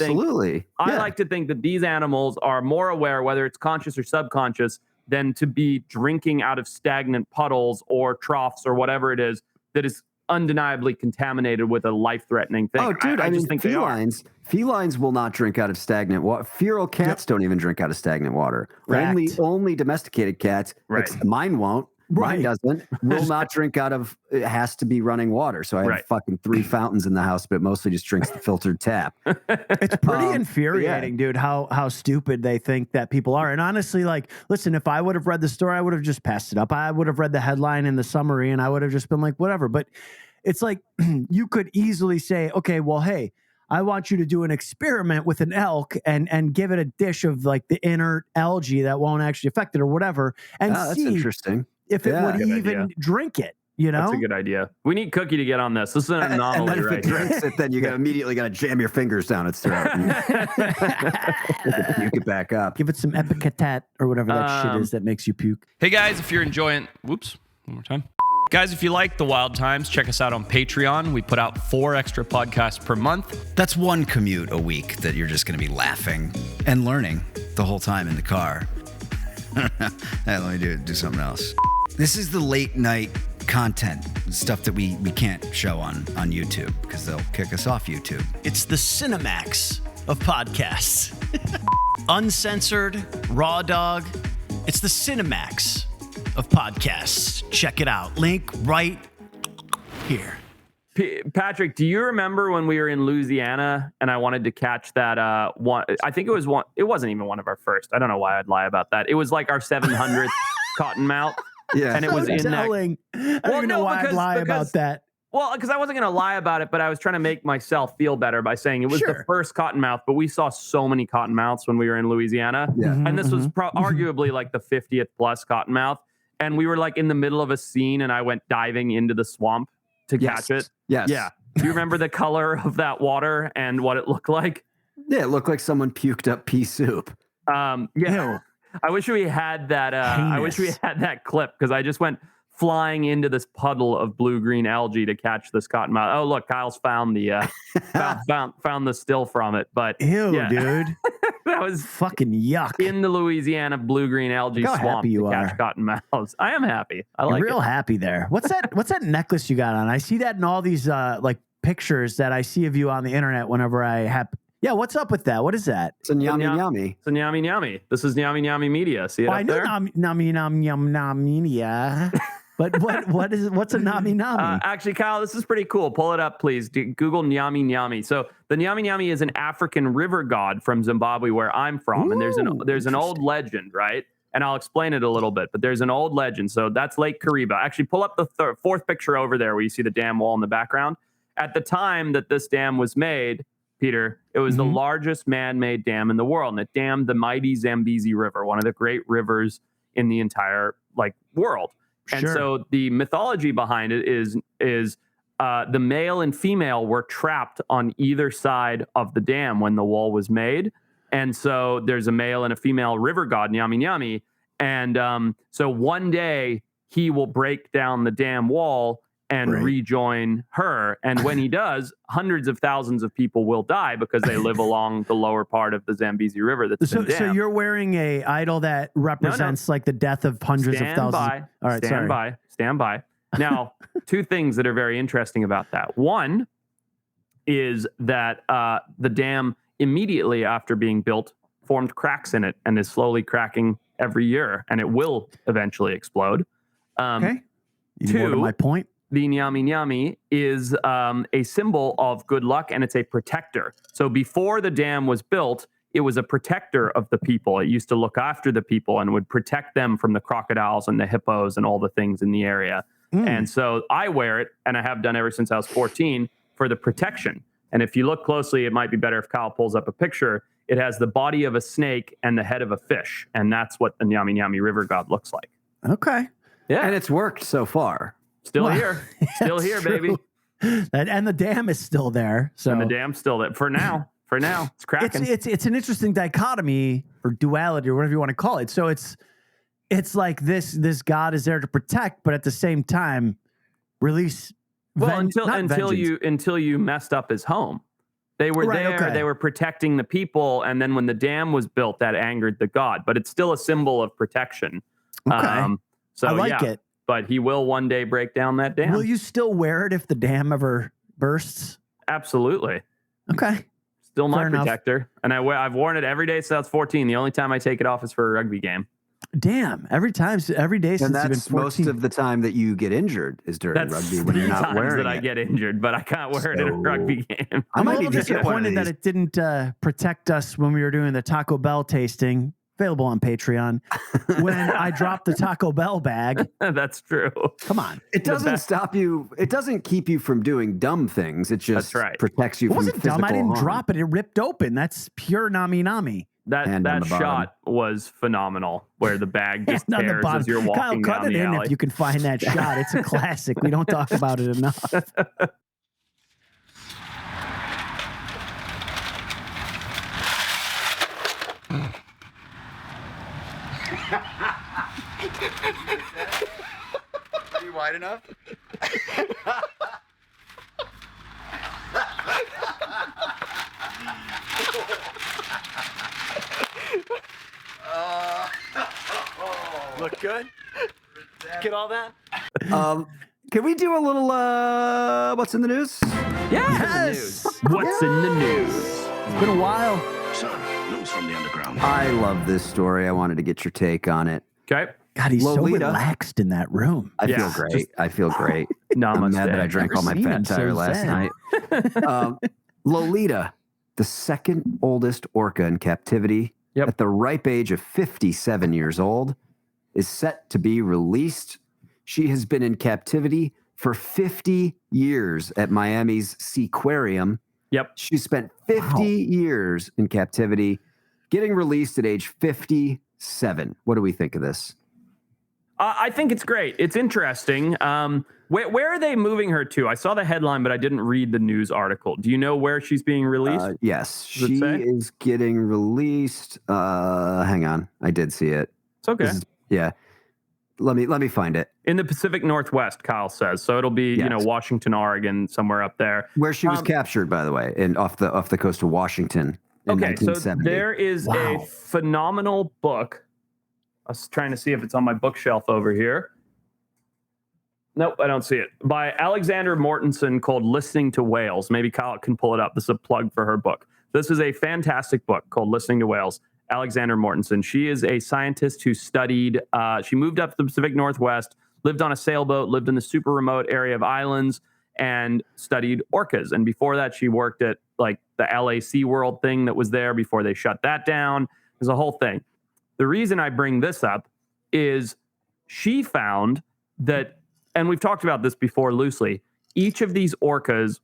think that these animals are more aware, whether it's conscious or subconscious, than to be drinking out of stagnant puddles or troughs or whatever it is that is undeniably contaminated with a life-threatening thing. Oh, dude, I just think felines will not drink out of stagnant water. Feral cats don't even drink out of stagnant water. Only domesticated cats. Mine won't. Mine doesn't. Will not drink out of. It has to be running water. So I have fucking 3 fountains in the house, but it mostly just drinks the filtered tap. It's pretty infuriating, dude, how stupid they think that people are. And honestly, like, listen, if I would have read the story, I would have just passed it up. I would have read the headline and the summary, and I would have just been like, whatever. But it's like, you could easily say, okay, well, hey, I want you to do an experiment with an elk and give it a dish of like the inert algae that won't actually affect it or whatever, and that's see interesting. If it would even drink it, That's a good idea. We need Cookie to get on this. This is an anomaly, and then if it drinks it, then you immediately got to jam your fingers down its throat. You get back up. Give it some Epicatat or whatever that shit is that makes you puke. Hey guys, if you're enjoying, one more time. Guys, if you like the Wild Times, check us out on Patreon. We put out 4 extra podcasts per month. That's 1 commute a week that you're just going to be laughing and learning the whole time in the car. Hey, let me do something else. This is the late night content, stuff that we can't show on YouTube because they'll kick us off YouTube. It's the Cinemax of podcasts. Uncensored, raw dog. It's the Cinemax of podcasts. Check it out. Link right here. Patrick, do you remember when we were in Louisiana and I wanted to catch that one? I think it was one. It wasn't even one of our first. I don't know why I'd lie about that. It was like our 700th cottonmouth. Yeah, and it was in telling. that. I don't even know why I'd lie about that. Well, because I wasn't going to lie about it, but I was trying to make myself feel better by saying it was the first cottonmouth. But we saw so many cottonmouths when we were in Louisiana, and this was arguably like the 50th plus cottonmouth. And we were like in the middle of a scene, and I went diving into the swamp to catch it. Yes. Yeah. Do you remember the color of that water and what it looked like? Yeah, it looked like someone puked up pea soup. Yeah. Ew. I wish we had that. I wish we had that clip because I just went flying into this puddle of blue-green algae to catch this cottonmouth. Oh, look, Kyle's found the found the still from it. But ew, dude, that was fucking yuck. In the Louisiana blue-green algae swamp to catch cottonmouths. I am happy. I like real happy there. What's that necklace you got on? I see that in all these like pictures that I see of you on the internet whenever I have. Yeah, what's up with that? What is that? It's a Nyami. It's a Nyami. This is Nyami Media. See it up there? I know Nyami. But what's a Nyami? Actually, Kyle, this is pretty cool. Pull it up, please. Google Nyami. So the Nyami is an African river god from Zimbabwe, where I'm from. Ooh, and there's an old legend, right? And I'll explain it a little bit. But there's an old legend. So that's Lake Kariba. Actually, pull up the fourth picture over there where you see the dam wall in the background. At the time that this dam was made, Peter, it was the largest man-made dam in the world, and it dammed the mighty Zambezi River, one of the great rivers in the entire world. And so the mythology behind it is the male and female were trapped on either side of the dam when the wall was made, and so there's a male and a female river god, Nyami, and so one day he will break down the dam wall and rejoin her. And when he does, hundreds of thousands of people will die because they live along the lower part of the Zambezi River that's been dammed. So you're wearing a idol that represents like the death of hundreds of thousands. All right, stand by. Now, two things that are very interesting about that. One is that the dam immediately after being built formed cracks in it and is slowly cracking every year, and it will eventually explode. Okay. Two, more to my point. The Nyami is a symbol of good luck, and it's a protector. So before the dam was built, it was a protector of the people. It used to look after the people and would protect them from the crocodiles and the hippos and all the things in the area. And so I wear it, and I have done ever since I was 14, for the protection. And if you look closely, it might be better if Kyle pulls up a picture. It has the body of a snake and the head of a fish, and that's what the Nyami River god looks like. Okay. Yeah. And it's worked so far. Still here, baby. And the dam is still there. So and the dam's still there for now. It's cracking. It's an interesting dichotomy or duality or whatever you want to call it. So it's like this god is there to protect, but at the same time release. Until you messed up his home. They were there. Okay. They were protecting the people, and then when the dam was built, that angered the god. But it's still a symbol of protection. Okay. So I like it. But he will one day break down that dam. Will you still wear it if the dam ever bursts? Absolutely. Okay. Still my protector. And I've worn it every day since I was 14. The only time I take it off is for a rugby game. Damn. Every day since you've been 14. And that's most of the time that you get injured is during rugby when you're not wearing it. I get injured, but I can't wear it in a rugby game. I'm a little disappointed that it didn't protect us when we were doing the Taco Bell tasting. Available on Patreon. When I dropped the Taco Bell bag. That's true. Come on. It doesn't stop you. It doesn't keep you from doing dumb things. It just protects you from physical harm. It wasn't dumb. I didn't drop it. It ripped open. That's pure Nyami. That shot was phenomenal where the bag just tears as you're walking Kyle, cut down it the in alley. if you can find that shot. It's a classic. We don't talk about it enough. Are you wide enough? Look good? Get all that? Can we do a little what's in the news? Yes. What's in the news? It's been a while. Son, news from the underground. I love this story. I wanted to get your take on it. Okay. God, he's Lolita. so relaxed in that room. I feel great. I feel great. I'm mad that I drank all my fat tire last night. Lolita, the second oldest orca in captivity, at the ripe age of 57 years old, is set to be released. She has been in captivity for 50 years at Miami's Seaquarium. Yep. She spent 50 years in captivity, getting released at age 57. What do we think of this? I think it's great. It's interesting. Where are they moving her to? I saw the headline, but I didn't read the news article. Do you know where she's being released? Yes, she is getting released. Hang on, I did see it. It's okay. Let me find it. In the Pacific Northwest, Kyle says. So it'll be Washington, Oregon, somewhere up there. Where she was captured, by the way, and off the coast of Washington in 1970. So there is a phenomenal book. I was trying to see if it's on my bookshelf over here. Nope, I don't see it. By Alexander Mortensen, called Listening to Whales. Maybe Kyle can pull it up. This is a plug for her book. This is a fantastic book called Listening to Whales. Alexander Mortensen. She is a scientist who studied, she moved up to the Pacific Northwest, lived on a sailboat, lived in the super remote area of islands, and studied orcas. And before that, she worked at like the LA SeaWorld thing that was there before they shut that down. There's a whole thing. The reason I bring this up is she found that, and we've talked about this before loosely, each of these orcas,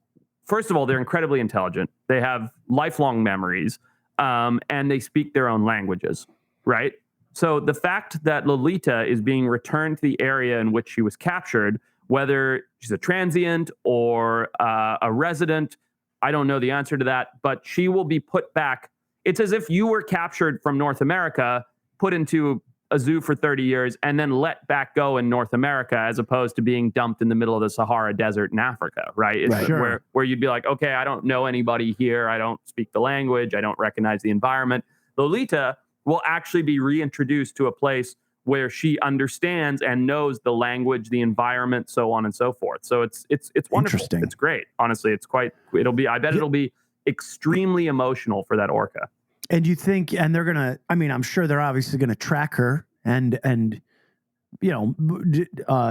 first of all, they're incredibly intelligent. They have lifelong memories, and they speak their own languages, right? So the fact that Lolita is being returned to the area in which she was captured, whether she's a transient or a resident, I don't know the answer to that, but she will be put back. It's as if you were captured from North America, put into a zoo for 30 years, and then let back go in North America, as opposed to being dumped in the middle of the Sahara Desert in Africa, right? It's where you'd be like, okay, I don't know anybody here. I don't speak the language. I don't recognize the environment. Lolita will actually be reintroduced to a place where she understands and knows the language, the environment, so on and so forth. So it's wonderful. It's great. Honestly, I bet it'll be extremely emotional for that orca. And you think, and they're gonna, I mean, I'm sure they're obviously gonna track her and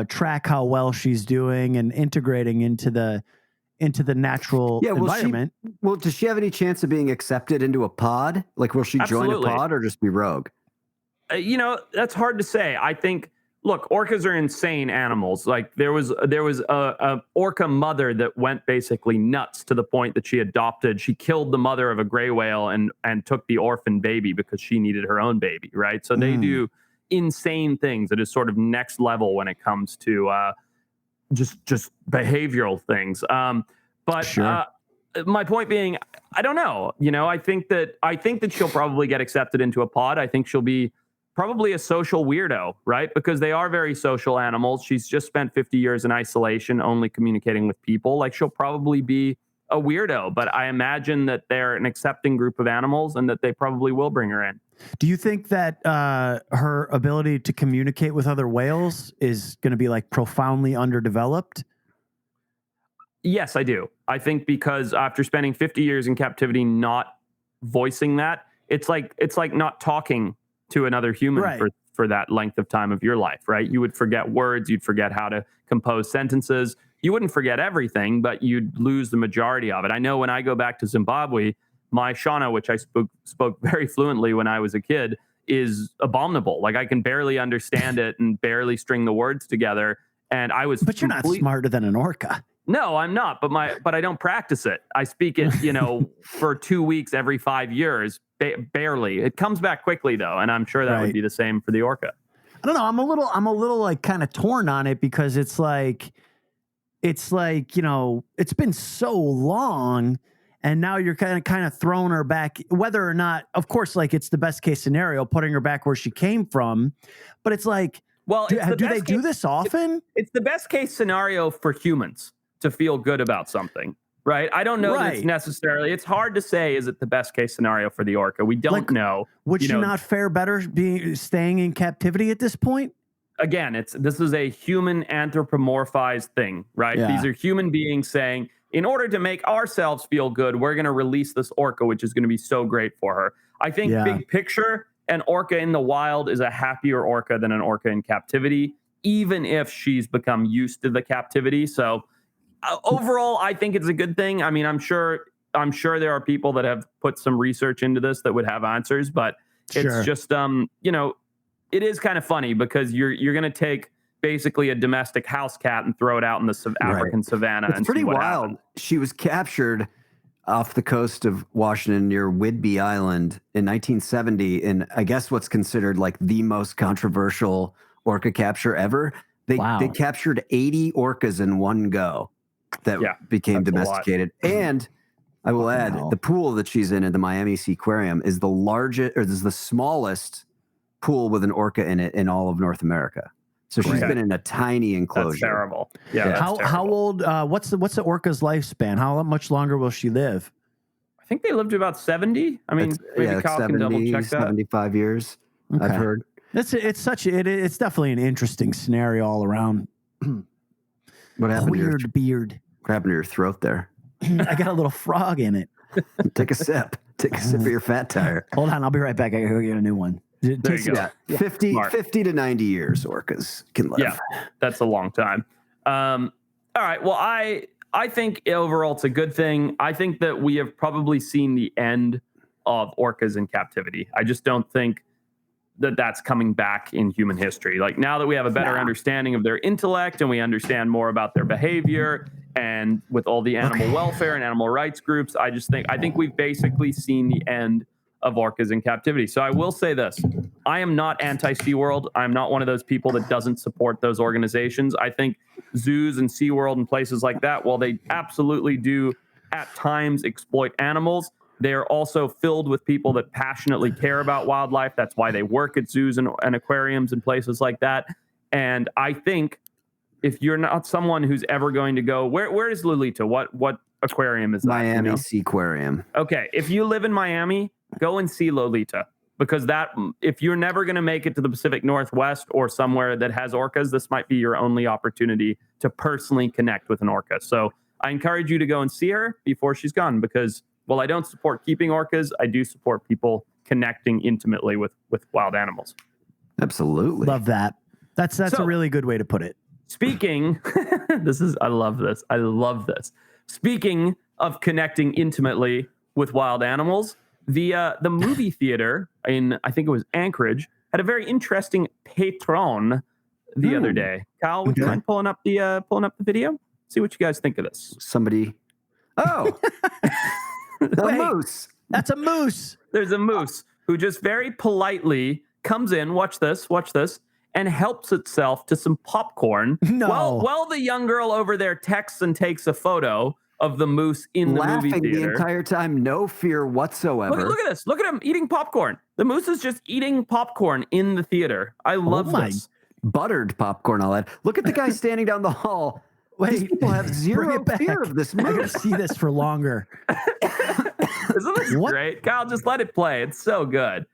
track how well she's doing and integrating into the natural environment. Does she have any chance of being accepted into a pod? Like, will she join a pod or just be rogue? That's hard to say. I think, look, orcas are insane animals. Like there was a orca mother that went basically nuts to the point that she killed the mother of a gray whale and took the orphan baby because she needed her own baby, right? So they do insane things that is sort of next level when it comes to just behavioral things. My point being, I don't know. I think that she'll probably get accepted into a pod. I think she'll be probably a social weirdo, right? Because they are very social animals. She's just spent 50 years in isolation, only communicating with people. Like, she'll probably be a weirdo, but I imagine that they're an accepting group of animals and that they probably will bring her in. Do you think that her ability to communicate with other whales is going to be like profoundly underdeveloped? Yes, I do. I think because after spending 50 years in captivity, not voicing that, it's like not talking to another human for that length of time of your life, right? You would forget words, you'd forget how to compose sentences. You wouldn't forget everything, but you'd lose the majority of it. I know when I go back to Zimbabwe, my Shona, which I spoke very fluently when I was a kid, is abominable. Like, I can barely understand it and barely string the words together. And I was But you're not smarter than an orca. No, I'm not, but I don't practice it. I speak it, for 2 weeks every 5 years, barely. It comes back quickly though, and I'm sure that would be the same for the orca. I don't know. I'm a little like kind of torn on it because it's like it's been so long, and now you're kind of throwing her back. Whether or not, of course, like it's the best case scenario, putting her back where she came from, but it's like, well, do they do this often? It's the best case scenario for humans to feel good about something, right? I don't know that it's necessarily. It's hard to say. Is it the best case scenario for the orca? We don't know. Would she not fare better staying in captivity at this point? Again, this is a human anthropomorphized thing, right? Yeah. These are human beings saying, in order to make ourselves feel good, we're going to release this orca, which is going to be so great for her. I think big picture, an orca in the wild is a happier orca than an orca in captivity, even if she's become used to the captivity. So overall, I think it's a good thing. I mean, I'm sure there are people that have put some research into this that would have answers, but it's just, it is kind of funny because you're going to take basically a domestic house cat and throw it out in the African savannah. It's pretty wild. Happened. She was captured off the coast of Washington near Whidbey Island in 1970 in, I guess, what's considered like the most controversial orca capture ever. They captured 80 orcas in one go that became domesticated. And I will add, the pool that she's in at the Miami Seaquarium is the largest, or is the smallest pool with an orca in it in all of North America. So she's been in a tiny enclosure. That's terrible. Yeah. That's how old? What's the orca's lifespan? How much longer will she live? I think they live to about 70. I mean, maybe Kyle can double check that. 75 years. Okay. I've heard. It's definitely an interesting scenario all around. What happened to your beard? What happened to your throat there? I got a little frog in it. Take a sip. Take a sip of your fat tire. Hold on, I'll be right back. I gotta go get a new one. There you go. Yeah, 50 to 90 years orcas can live. Yeah, that's a long time. All right. Well, I think overall it's a good thing. I think that we have probably seen the end of orcas in captivity. I just don't think that that's coming back in human history. Like now that we have a better understanding of their intellect and we understand more about their behavior, and with all the animal welfare and animal rights groups, I think we've basically seen the end of orcas in captivity. So I will say this, I am not anti-SeaWorld. I'm not one of those people that doesn't support those organizations. I think zoos and SeaWorld and places like that, while they absolutely do at times exploit animals, they're also filled with people that passionately care about wildlife. That's why they work at zoos and aquariums and places like that. And I think if you're not someone who's ever going to go, where is Lolita? What aquarium is that? Miami Seaquarium. Okay. If you live in Miami, go and see Lolita, because if you're never going to make it to the Pacific Northwest or somewhere that has orcas, this might be your only opportunity to personally connect with an orca. So I encourage you to go and see her before she's gone, because while I don't support keeping orcas, I do support people connecting intimately with wild animals. Absolutely. Love that. That's a really good way to put it. Speaking, I love this. Speaking of connecting intimately with wild animals, the movie theater in, I think it was Anchorage, had a very interesting patron the other day. Kyle, would you mind pulling up the video? See what you guys think of this. Somebody. Oh, a moose. That's a moose. There's a moose who just very politely comes in. Watch this. And helps itself to some popcorn. No. While the young girl over there texts and takes a photo of the moose in the movie theater. The entire time, no fear whatsoever. Look at this. Look at him eating popcorn. The moose is just eating popcorn in the theater. I love this. Buttered popcorn, I'll add. Look at the guy standing down the hall. These people have zero fear of this moose. I gotta see this for longer. Isn't this great? Kyle, just let it play. It's so good.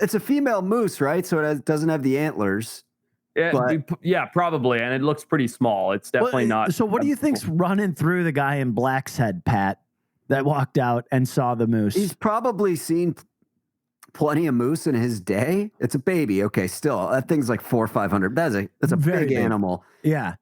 It's a female moose, right? So it doesn't have the antlers. Yeah, probably. And it looks pretty small. It's definitely not. So what do you think's running through the guy in Black's head, Pat, that walked out and saw the moose? He's probably seen plenty of moose in his day. It's a baby. Okay, still, that thing's like 400 or 500. That's a big animal. Yeah.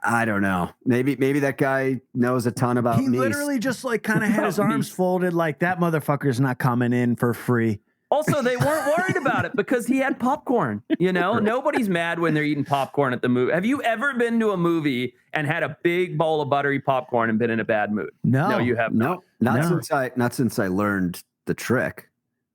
I don't know. Maybe that guy knows a ton about He literally just like kind of had his arms folded like that motherfucker's not coming in for free. Also, they weren't worried about it because he had popcorn. Nobody's mad when they're eating popcorn at the movie. Have you ever been to a movie and had a big bowl of buttery popcorn and been in a bad mood? No, you have not. Not since I learned the trick.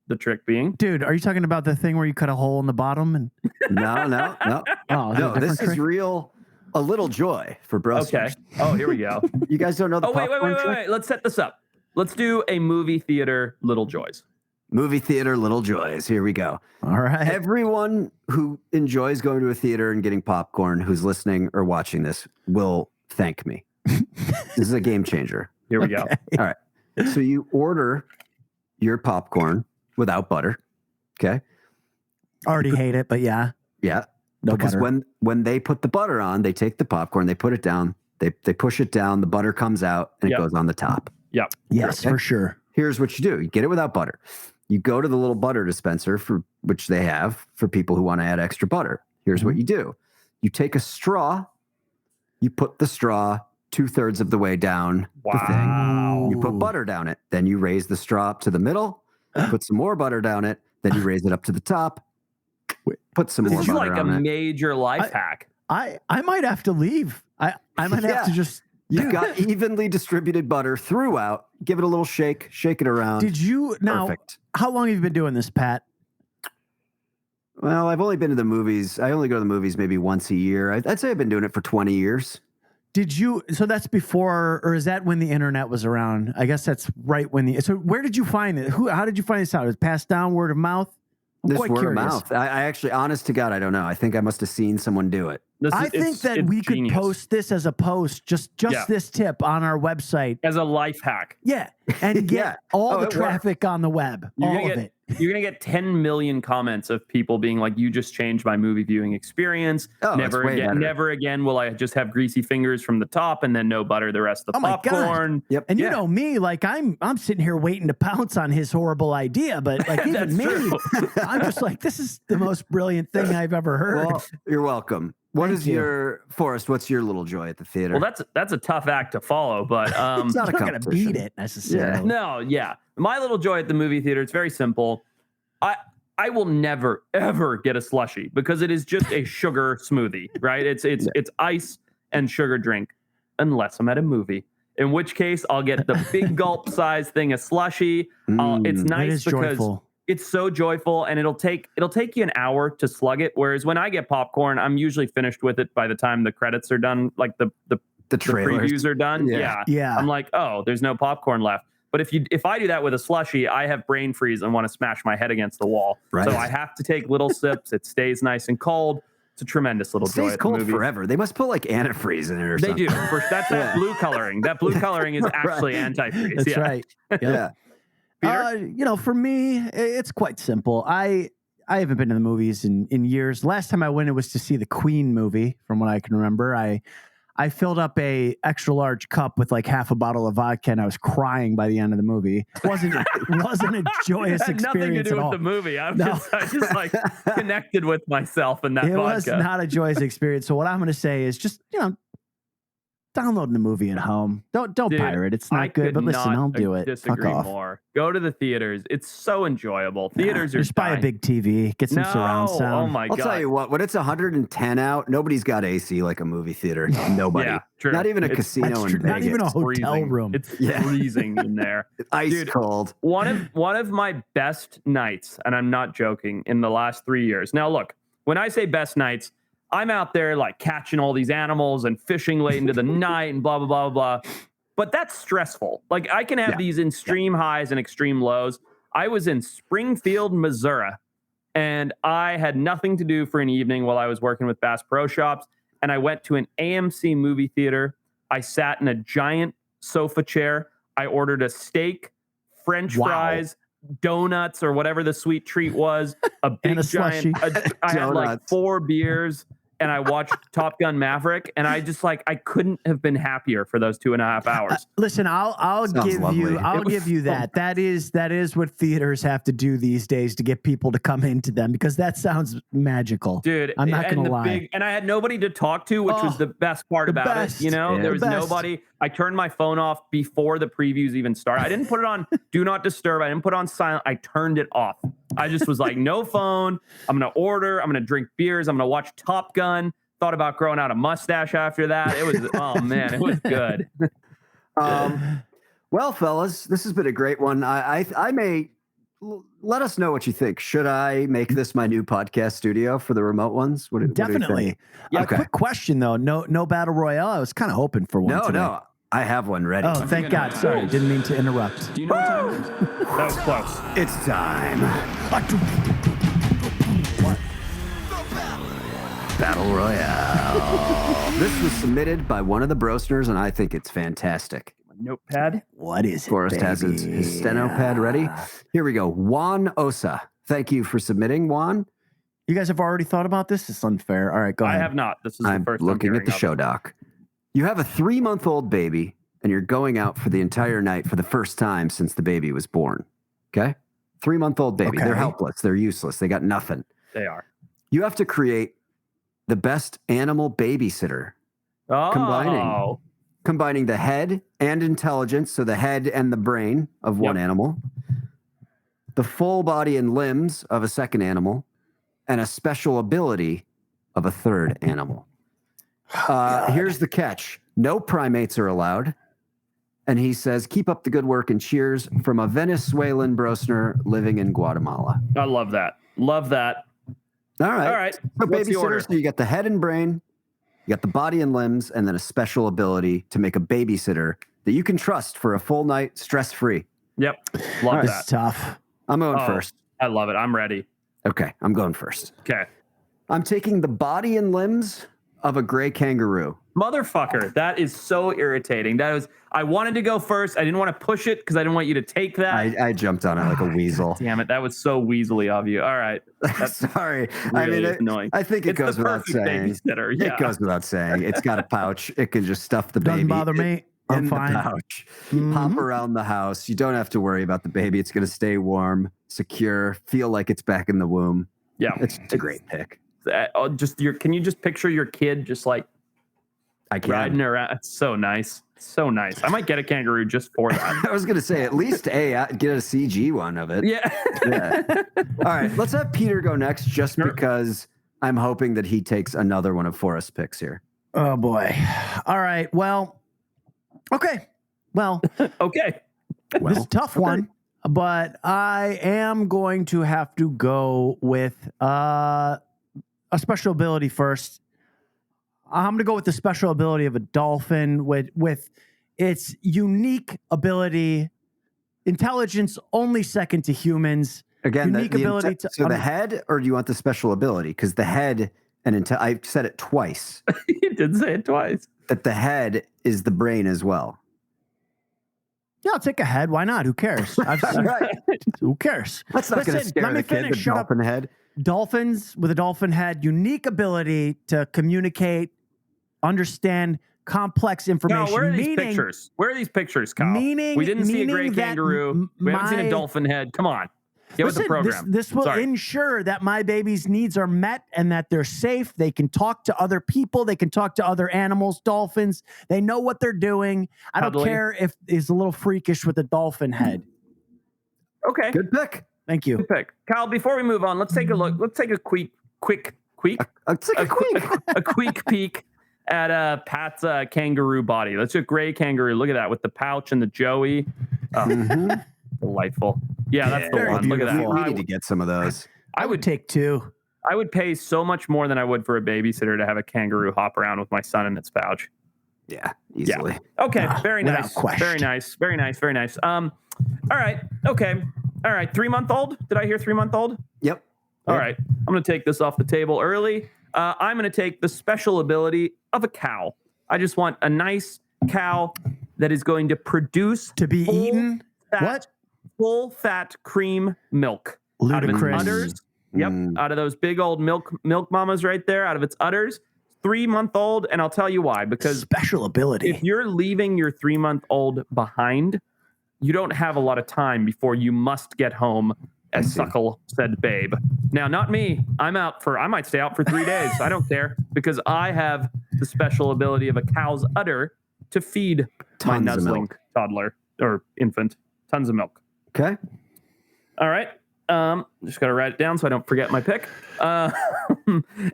The trick being, dude, are you talking about the thing where you cut a hole in the brosteners? And no. No, this is real. A little joy for brosteners. Okay. Oh, here we go. You guys don't know the popcorn trick? Wait. Let's set this up. Let's do a movie theater little joys. Movie theater little joys. Here we go. All right. Everyone who enjoys going to a theater and getting popcorn, who's listening or watching this, will thank me. This is a game changer. Here we go. All right. So you order your popcorn without butter. Okay. Already hate it, but yeah. Yeah. No because butter. when they put the butter on, they take the popcorn, they put it down, they push it down, the butter comes out, and it goes on the top. Yep. Yes, for sure. Here's what you do. You get it without butter. You go to the little butter dispenser, for which they have for people who want to add extra butter. Here's what you do. You take a straw, you put the straw 2/3 of the way down the thing. You put butter down it. Then you raise the straw up to the middle, put some more butter down it. Then you raise it up to the top, put some more butter on it. This is like a major life hack. I might have to leave. I might have to just... You've got evenly distributed butter throughout. Give it a little shake it around. Did you... Now, Perfect. How long have you been doing this, Pat? Well, I've only been to the movies. I only go to the movies maybe once a year. I'd say I've been doing it for 20 years. Did you... So that's before, or is that when the internet was around? I guess that's right when the... So where did you find it? How did you find this out? Was it passed down, word of mouth? This word of mouth. I actually, honest to God, I don't know. I think I must have seen someone do it. I think that we could post this as a post, just this tip on our website. As a life hack. Yeah. And get all the traffic on the web. All of it. You're going to get 10 million comments of people being like, you just changed my movie viewing experience. Never again will I just have greasy fingers from the top and then no butter the rest of the popcorn. Yep. And you know me, like I'm sitting here waiting to pounce on his horrible idea, but like even me, I'm just like, this is the most brilliant thing I've ever heard. Well, you're welcome. What's your little joy at the theater? Well, that's a tough act to follow, but it's not going to beat it necessarily. Yeah. No, yeah. My little joy at the movie theater, it's very simple. I will never ever get a slushie because it is just a sugar smoothie, right? It's ice and sugar drink, unless I'm at a movie. In which case, I'll get the big gulp size thing of slushie. It's nice because it's so joyful, and it'll take you an hour to slug it. Whereas when I get popcorn, I'm usually finished with it by the time the credits are done, like the previews are done. Yeah. I'm like, oh, there's no popcorn left. But if I do that with a slushie, I have brain freeze and want to smash my head against the wall. Right. So I have to take little sips. It stays nice and cold. It's a tremendous little joy. It stays cold forever. They must put like antifreeze in it or something. They do. That's that blue coloring. That blue coloring is actually antifreeze. That's right. Yeah. For me, it's quite simple. I haven't been to the movies in years. Last time I went, it was to see the Queen movie, from what I can remember. I filled up a extra large cup with like half a bottle of vodka, and I was crying by the end of the movie. It wasn't a joyous experience nothing to do with the movie. I just like connected with myself in that vodka. It was not a joyous experience. So what I'm going to say is just, downloading the movie at home. Don't pirate. It's not good. But listen, I'll do it. Disagree Fuck off. More. Go to the theaters. It's so enjoyable. Theaters are just buy a big TV. Get some surround sound. Oh my God! I'll tell you what. When it's 110 out, nobody's got AC like a movie theater. Nobody. Yeah, true. Not even a casino in Vegas. Not even a hotel room. It's freezing in there. It's ice cold. One of my best nights, and I'm not joking, in the last 3 years. Now look, when I say best nights, I'm out there like catching all these animals and fishing late into the night and blah, blah, blah, blah. But that's stressful. Like I can have these extreme highs and extreme lows. I was in Springfield, Missouri, and I had nothing to do for an evening while I was working with Bass Pro Shops. And I went to an AMC movie theater. I sat in a giant sofa chair. I ordered a steak, French fries, donuts, or whatever the sweet treat was. A big giant. I had like 4 beers. And I watched Top Gun Maverick, and I just I couldn't have been happier for those 2.5 hours. Listen, I'll give you that. That is what theaters have to do these days to get people to come into them, because that sounds magical, dude. I'm not gonna lie. And I had nobody to talk to, which was the best part about it. There was nobody. I turned my phone off before the previews even started. I didn't put it on Do Not Disturb. I didn't put it on silent. I turned it off. I just was like, no phone. I'm going to order. I'm going to drink beers. I'm going to watch Top Gun. Thought about growing out a mustache after that. It was, oh man, it was good. Well, fellas, this has been a great one. I may let us know what you think. Should I make this my new podcast studio for the remote ones? Definitely. Yeah. Okay. Quick question though. No battle royale. I was kind of hoping for one. No. I have one ready. Oh, thank God. Sorry. Didn't mean to interrupt. Do you know what time it is? That was close. It's time. Battle Royale. This was submitted by one of the brosteners, and I think it's fantastic. Notepad. What is it? Forrest has his steno pad ready. Here we go. Juan Osa. Thank you for submitting, Juan. You guys have already thought about this? It's unfair. All right, go ahead. I have not. This is I'm the first looking at the show doc. You have a 3-month-old baby, and you're going out for the entire night for the first time since the baby was born. Okay? 3-month-old baby. Okay. They're helpless. They're useless. They got nothing. They are. You have to create the best animal babysitter, Oh. combining the head and intelligence, so the head and the brain of one animal, the full body and limbs of a second animal, and a special ability of a third animal. Here's the catch. No primates are allowed. And he says, keep up the good work and cheers from a Venezuelan brostener living in Guatemala. I love that. Love that. All right. All right. So What's the order? babysitters, so you got the head and brain, you got the body and limbs, and then a special ability to make a babysitter that you can trust for a full night, stress-free. Yep. Love This that. is tough. I'm going first. I love it. I'm ready. Okay, I'm going first. Okay. I'm taking the body and limbs of a gray kangaroo. Motherfucker. That is so irritating. I wanted to go first. I didn't want to push it because I didn't want you to take that. I jumped on it like a weasel. Damn it. That was so weaselly of you. All right. That's Sorry. really annoying. I think it It's goes the without perfect saying. babysitter. Yeah. It goes without saying. It's got a pouch. It can just stuff the baby. Doesn't bother me. I'm in fine. the pouch. Hop around the house. You don't have to worry about the baby. It's going to stay warm, secure, feel like it's back in the womb. Yeah. It's a great pick. Can you just picture your kid just like I can. riding around? It's so nice. So nice. I might get a kangaroo just for that. I was going to say, at least get a CG one of it. Yeah. Yeah. All right. Let's have Peter go next just because I'm hoping that he takes another one of Forrest's picks here. Oh boy. All right. Well, okay. Well, Okay. this is a tough one, but I am going to have to go with a special ability first. I'm going to go with the special ability of a dolphin with its unique ability, intelligence only second to humans. Again, unique ability to the head, or do you want the special ability? Because the head I said it twice. You did say it twice. That the head is the brain as well. Yeah, I'll take a head. Why not? Who cares? Who cares? That's not going to scare the kid, the dolphin head. Dolphins with a dolphin head, unique ability to communicate, understand complex information. No, where are these pictures? Where are these pictures, Kyle? We didn't see a gray kangaroo. We haven't seen a dolphin head. Come on. Get with the program. This will ensure that my baby's needs are met and that they're safe. They can talk to other people. They can talk to other animals, dolphins. They know what they're doing. I don't care if it's a little freakish with a dolphin head. Okay. Good pick. Thank you. Good pick. Kyle, before we move on, let's take a look. Let's take a quick peek at Pat's kangaroo body. Let's do a gray kangaroo. Look at that with the pouch and the joey. Delightful. Yeah, that's the one. Look at that. We need to get some of those. I would take two. I would pay so much more than I would for a babysitter to have a kangaroo hop around with my son in its pouch. Yeah, easily. Yeah. Okay, very nice. Question. Very nice. Very nice. Very nice. All right. Okay. All right. 3-month-old? Did I hear 3-month-old? Yep. All right. I'm going to take this off the table early. I'm going to take the special ability of a cow. I just want a nice cow that is going to produce to be eaten. Full fat cream milk. Ludicrous. Out of its udders. Yep. Out of those big old milk mamas right there, out of its udders. 3-month-old, and I'll tell you why. Because special ability. If you're leaving your 3-month-old behind, you don't have a lot of time before you must get home, as Suckle said, babe. Now, not me. I might stay out for 3 days. I don't care, because I have the special ability of a cow's udder to feed my nuzzling toddler or infant. Tons of milk. Okay. All right. Just got to write it down so I don't forget my pick.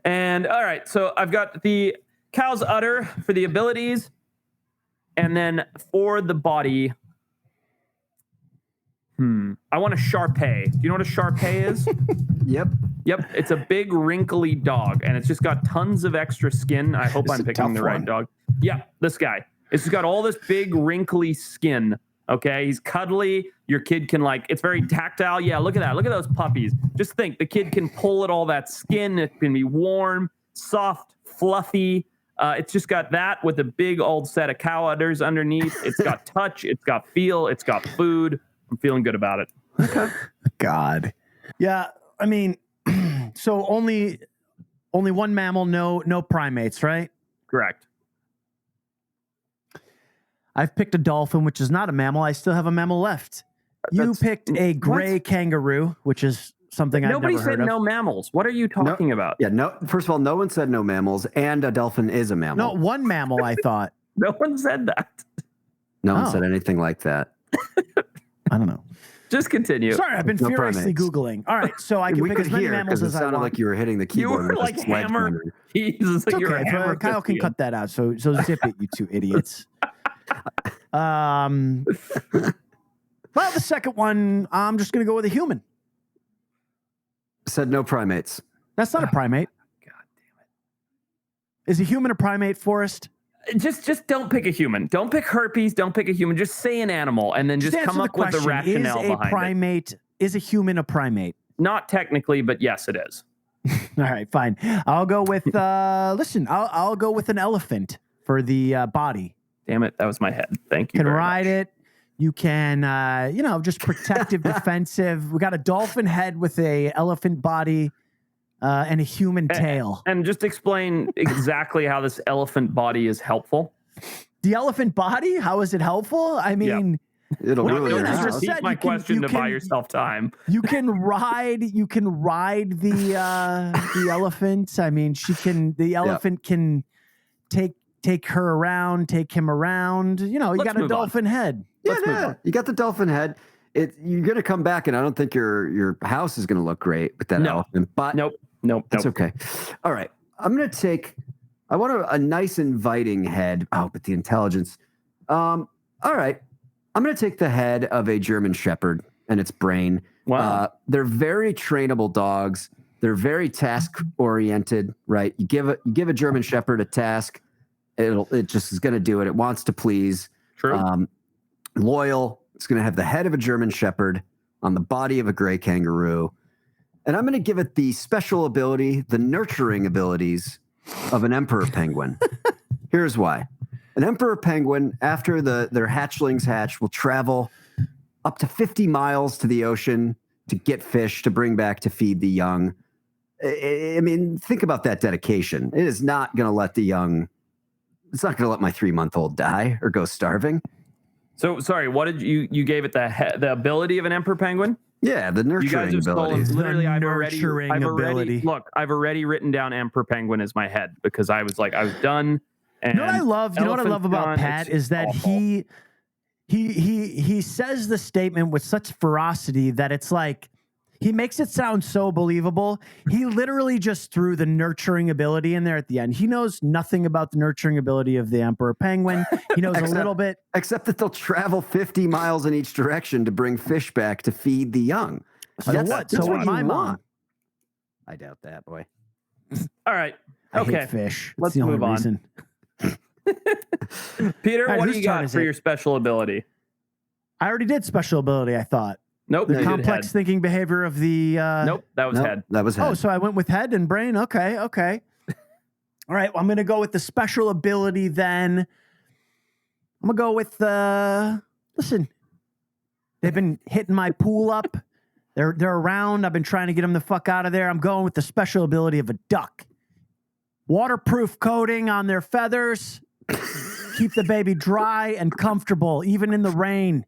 And all right. So I've got the cow's udder for the abilities. And then for the body, I want a Shar-Pei. Do you know what a Shar-Pei is? Yep. It's a big wrinkly dog, and it's just got tons of extra skin. I hope I'm picking the right dog. Yeah, this guy. It's just got all this big wrinkly skin. Okay, he's cuddly. Your kid can it's very tactile. Yeah, look at that. Look at those puppies. Just think, the kid can pull at all that skin. It can be warm, soft, fluffy. It's just got that with a big old set of cow udders underneath. It's got touch. It's got feel. It's got food. I'm feeling good about it. Okay. God. Yeah, I mean, so only one mammal, no primates, right? Correct. I've picked a dolphin, which is not a mammal. I still have a mammal left. You picked a gray kangaroo, which is something I've never heard of. Nobody said no mammals. What are you talking about? Yeah, no. First of all, no one said no mammals, and a dolphin is a mammal. No, one mammal, I thought. No one said that. No one said anything like that. I don't know. Just continue. Sorry, I've been furiously Googling. All right, so I can pick as many mammals as I want. It sounded like you were hitting the keyboard. You were like hammer. Jesus, it's you're okay. hammer Kyle can cut that out. So zip it, you two idiots. Well, the second one, I'm just going to go with a human. Said no primates. That's not a primate. God damn it. Is a human a primate, Forrest? Just don't pick a human. Don't pick herpes. Don't pick a human. Just say an animal, and then just come up with the rationale behind it. Is a human a primate? Not technically, but yes, it is. All right, fine. I'll go with listen. I'll go with an elephant for the body. Damn it, that was my head. Thank you. You can ride it. You can, just protective, defensive. We got a dolphin head with a elephant body and a human tail. And just explain exactly how this elephant body is helpful. The elephant body? How is it helpful? I mean, it'll really repeat my question to buy yourself time. You can ride the elephant. I mean, the elephant can take her around, take him around. You got a dolphin head. Yeah, you got the dolphin head. You're gonna come back, and I don't think your house is gonna look great with that elephant. But nope, that's okay. All right, I'm gonna take. I want a nice, inviting head. Oh, but the intelligence. All right, I'm gonna take the head of a German Shepherd and its brain. Wow, they're very trainable dogs. They're very task oriented. Right, you give a German Shepherd a task, it just is gonna do it. It wants to please. True. Loyal. It's going to have the head of a German Shepherd on the body of a gray kangaroo. And I'm going to give it the special ability, the nurturing abilities of an emperor penguin. Here's why. An emperor penguin, after their hatchlings hatch, will travel up to 50 miles to the ocean to get fish to bring back to feed the young. I mean, think about that dedication. It is not going to let it's not going to let my 3-month-old die or go starving. So sorry, what did you gave it the ability of an emperor penguin? Yeah, the nurturing ability. Literally, I've already written down emperor penguin as my head because I was done. And you know what I love about Pat is that he says the statement with such ferocity that it's like he makes it sound so believable. He literally just threw the nurturing ability in there at the end. He knows nothing about the nurturing ability of the emperor penguin. He knows a little bit. Except that they'll travel 50 miles in each direction to bring fish back to feed the young. So would my mom. I doubt that, boy. All right. Okay. I hate fish. Let's move on. Reason. Peter, what do you got for your special ability? I already did special ability, I thought. Nope. The complex thinking behavior of the... Nope, that was head. That was head. Oh, so I went with head and brain? Okay. All right, well, I'm going to go with the special ability then. I'm going to go with... listen, they've been hitting my pool up. They're around. I've been trying to get them the fuck out of there. I'm going with the special ability of a duck. Waterproof coating on their feathers. Keep the baby dry and comfortable, even in the rain.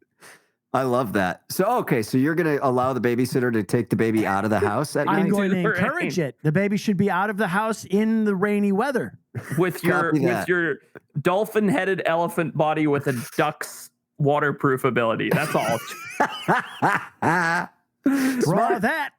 I love that. So you're going to allow the babysitter to take the baby out of the house at night? I'm going to encourage it. The baby should be out of the house in the rainy weather. With your dolphin-headed elephant body with a duck's waterproof ability. That's all. Draw that.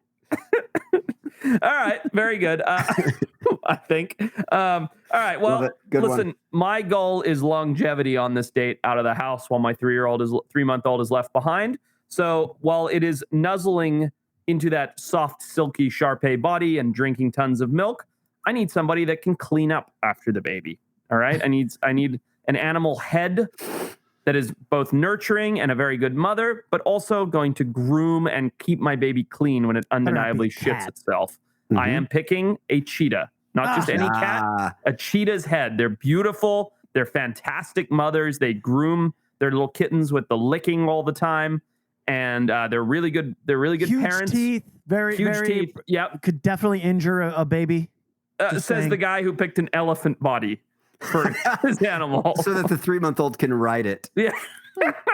All right. Very good. I think. All right. Well, listen, my goal is longevity on this date out of the house while my 3-month-old is left behind. So while it is nuzzling into that soft, silky Shar-Pei body and drinking tons of milk, I need somebody that can clean up after the baby. All right. I need an animal head that is both nurturing and a very good mother, but also going to groom and keep my baby clean when it undeniably shits itself. Mm-hmm. I am picking a cheetah, not just any cat, a cheetah's head. They're beautiful. They're fantastic mothers. They groom their little kittens with the licking all the time. And they're really good. They're really good huge parents. Teeth, very teeth. Yep. Could definitely injure a baby. Says the guy who picked an elephant body for his animal. So that the 3-month-old can ride it. Yeah.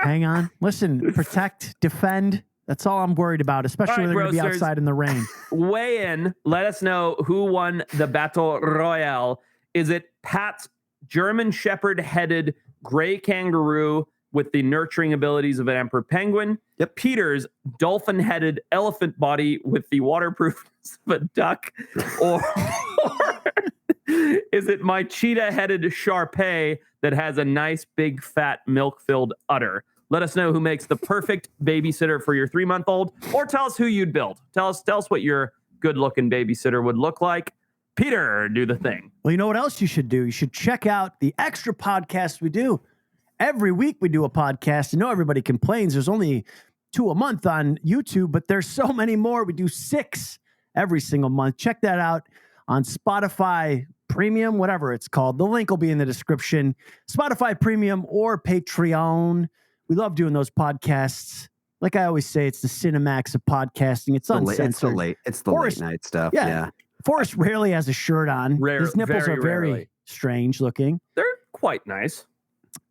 Hang on. Listen, protect, defend. That's all I'm worried about, especially when they're going to be outside in the rain. Weigh in. Let us know who won the Battle Royale. Is it Pat's German Shepherd-headed gray kangaroo with the nurturing abilities of an emperor penguin? Yep. Peter's dolphin-headed elephant body with the waterproofness of a duck? Or is it my cheetah-headed Shar-Pei that has a nice, big, fat, milk-filled udder? Let us know who makes the perfect babysitter for your 3-month-old, or tell us who you'd build. Tell us what your good-looking babysitter would look like. Peter, do the thing. Well, you know what else you should do? You should check out the extra podcasts we do. Every week we do a podcast. I know everybody complains. There's only 2 a month on YouTube, but there's so many more. We do 6 every single month. Check that out on Spotify Premium, whatever it's called. The link will be in the description. Spotify Premium or Patreon. We love doing those podcasts. Like I always say, it's the Cinemax of podcasting. It's uncensored. It's the late night stuff. Yeah. Forrest rarely has a shirt on. His nipples are very strange looking. They're quite nice.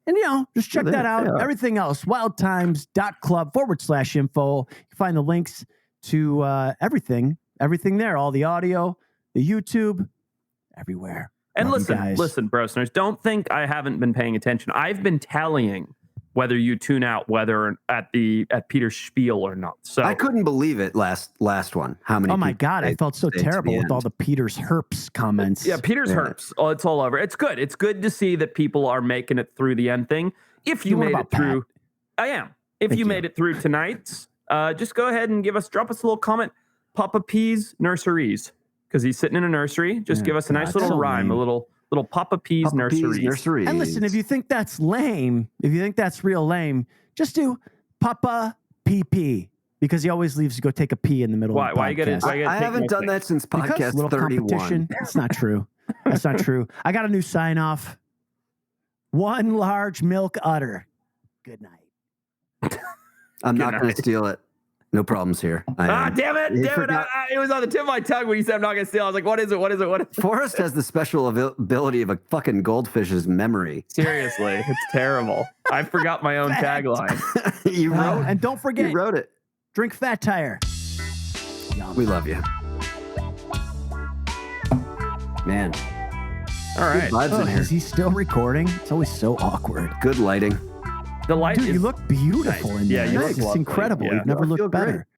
And, just check that out. Yeah. Everything else, wildtimes.club/info. You can find the links to everything there, all the audio, the YouTube, everywhere. And Love listen, brosteners, don't think I haven't been paying attention. I've been tallying whether you tune out whether at Peter's spiel or not. So I couldn't believe it last one. How many? Oh my God, I felt so terrible with all the Peter's herps comments. Yeah, Peter's herps. Oh, it's all over. It's good. It's good to see that people are making it through the end thing. If you made it through, I am. If you made it through tonight's, just go ahead and drop us a little comment. Papa P's nurseries, because he's sitting in a nursery. Just give us a nice little rhyme, a little Papa P's nurseries. And listen, if you think that's lame, if you think that's real lame, just do Papa PP, because he always leaves to go take a pee in the middle of the podcast. Why you gotta I haven't done that since podcast 31. It's not true. That's not true. I got a new sign off. 1 large milk udder. Good night. I'm not going to steal it. No problems here. Damn it. It was on the tip of my tongue when you said I'm not going to steal. I was like, what is it? Forrest has the special ability of a fucking goldfish's memory. Seriously, it's terrible. I forgot my own tagline. You wrote and don't forget, you wrote it. Drink Fat Tire. We love you. Man. All right. Vibes in here. Is he still recording? It's always so awkward. Good lighting. The light Dude, you look beautiful in there. Yeah, you look it's lovely. incredible. Yeah. You've never I feel looked better. great.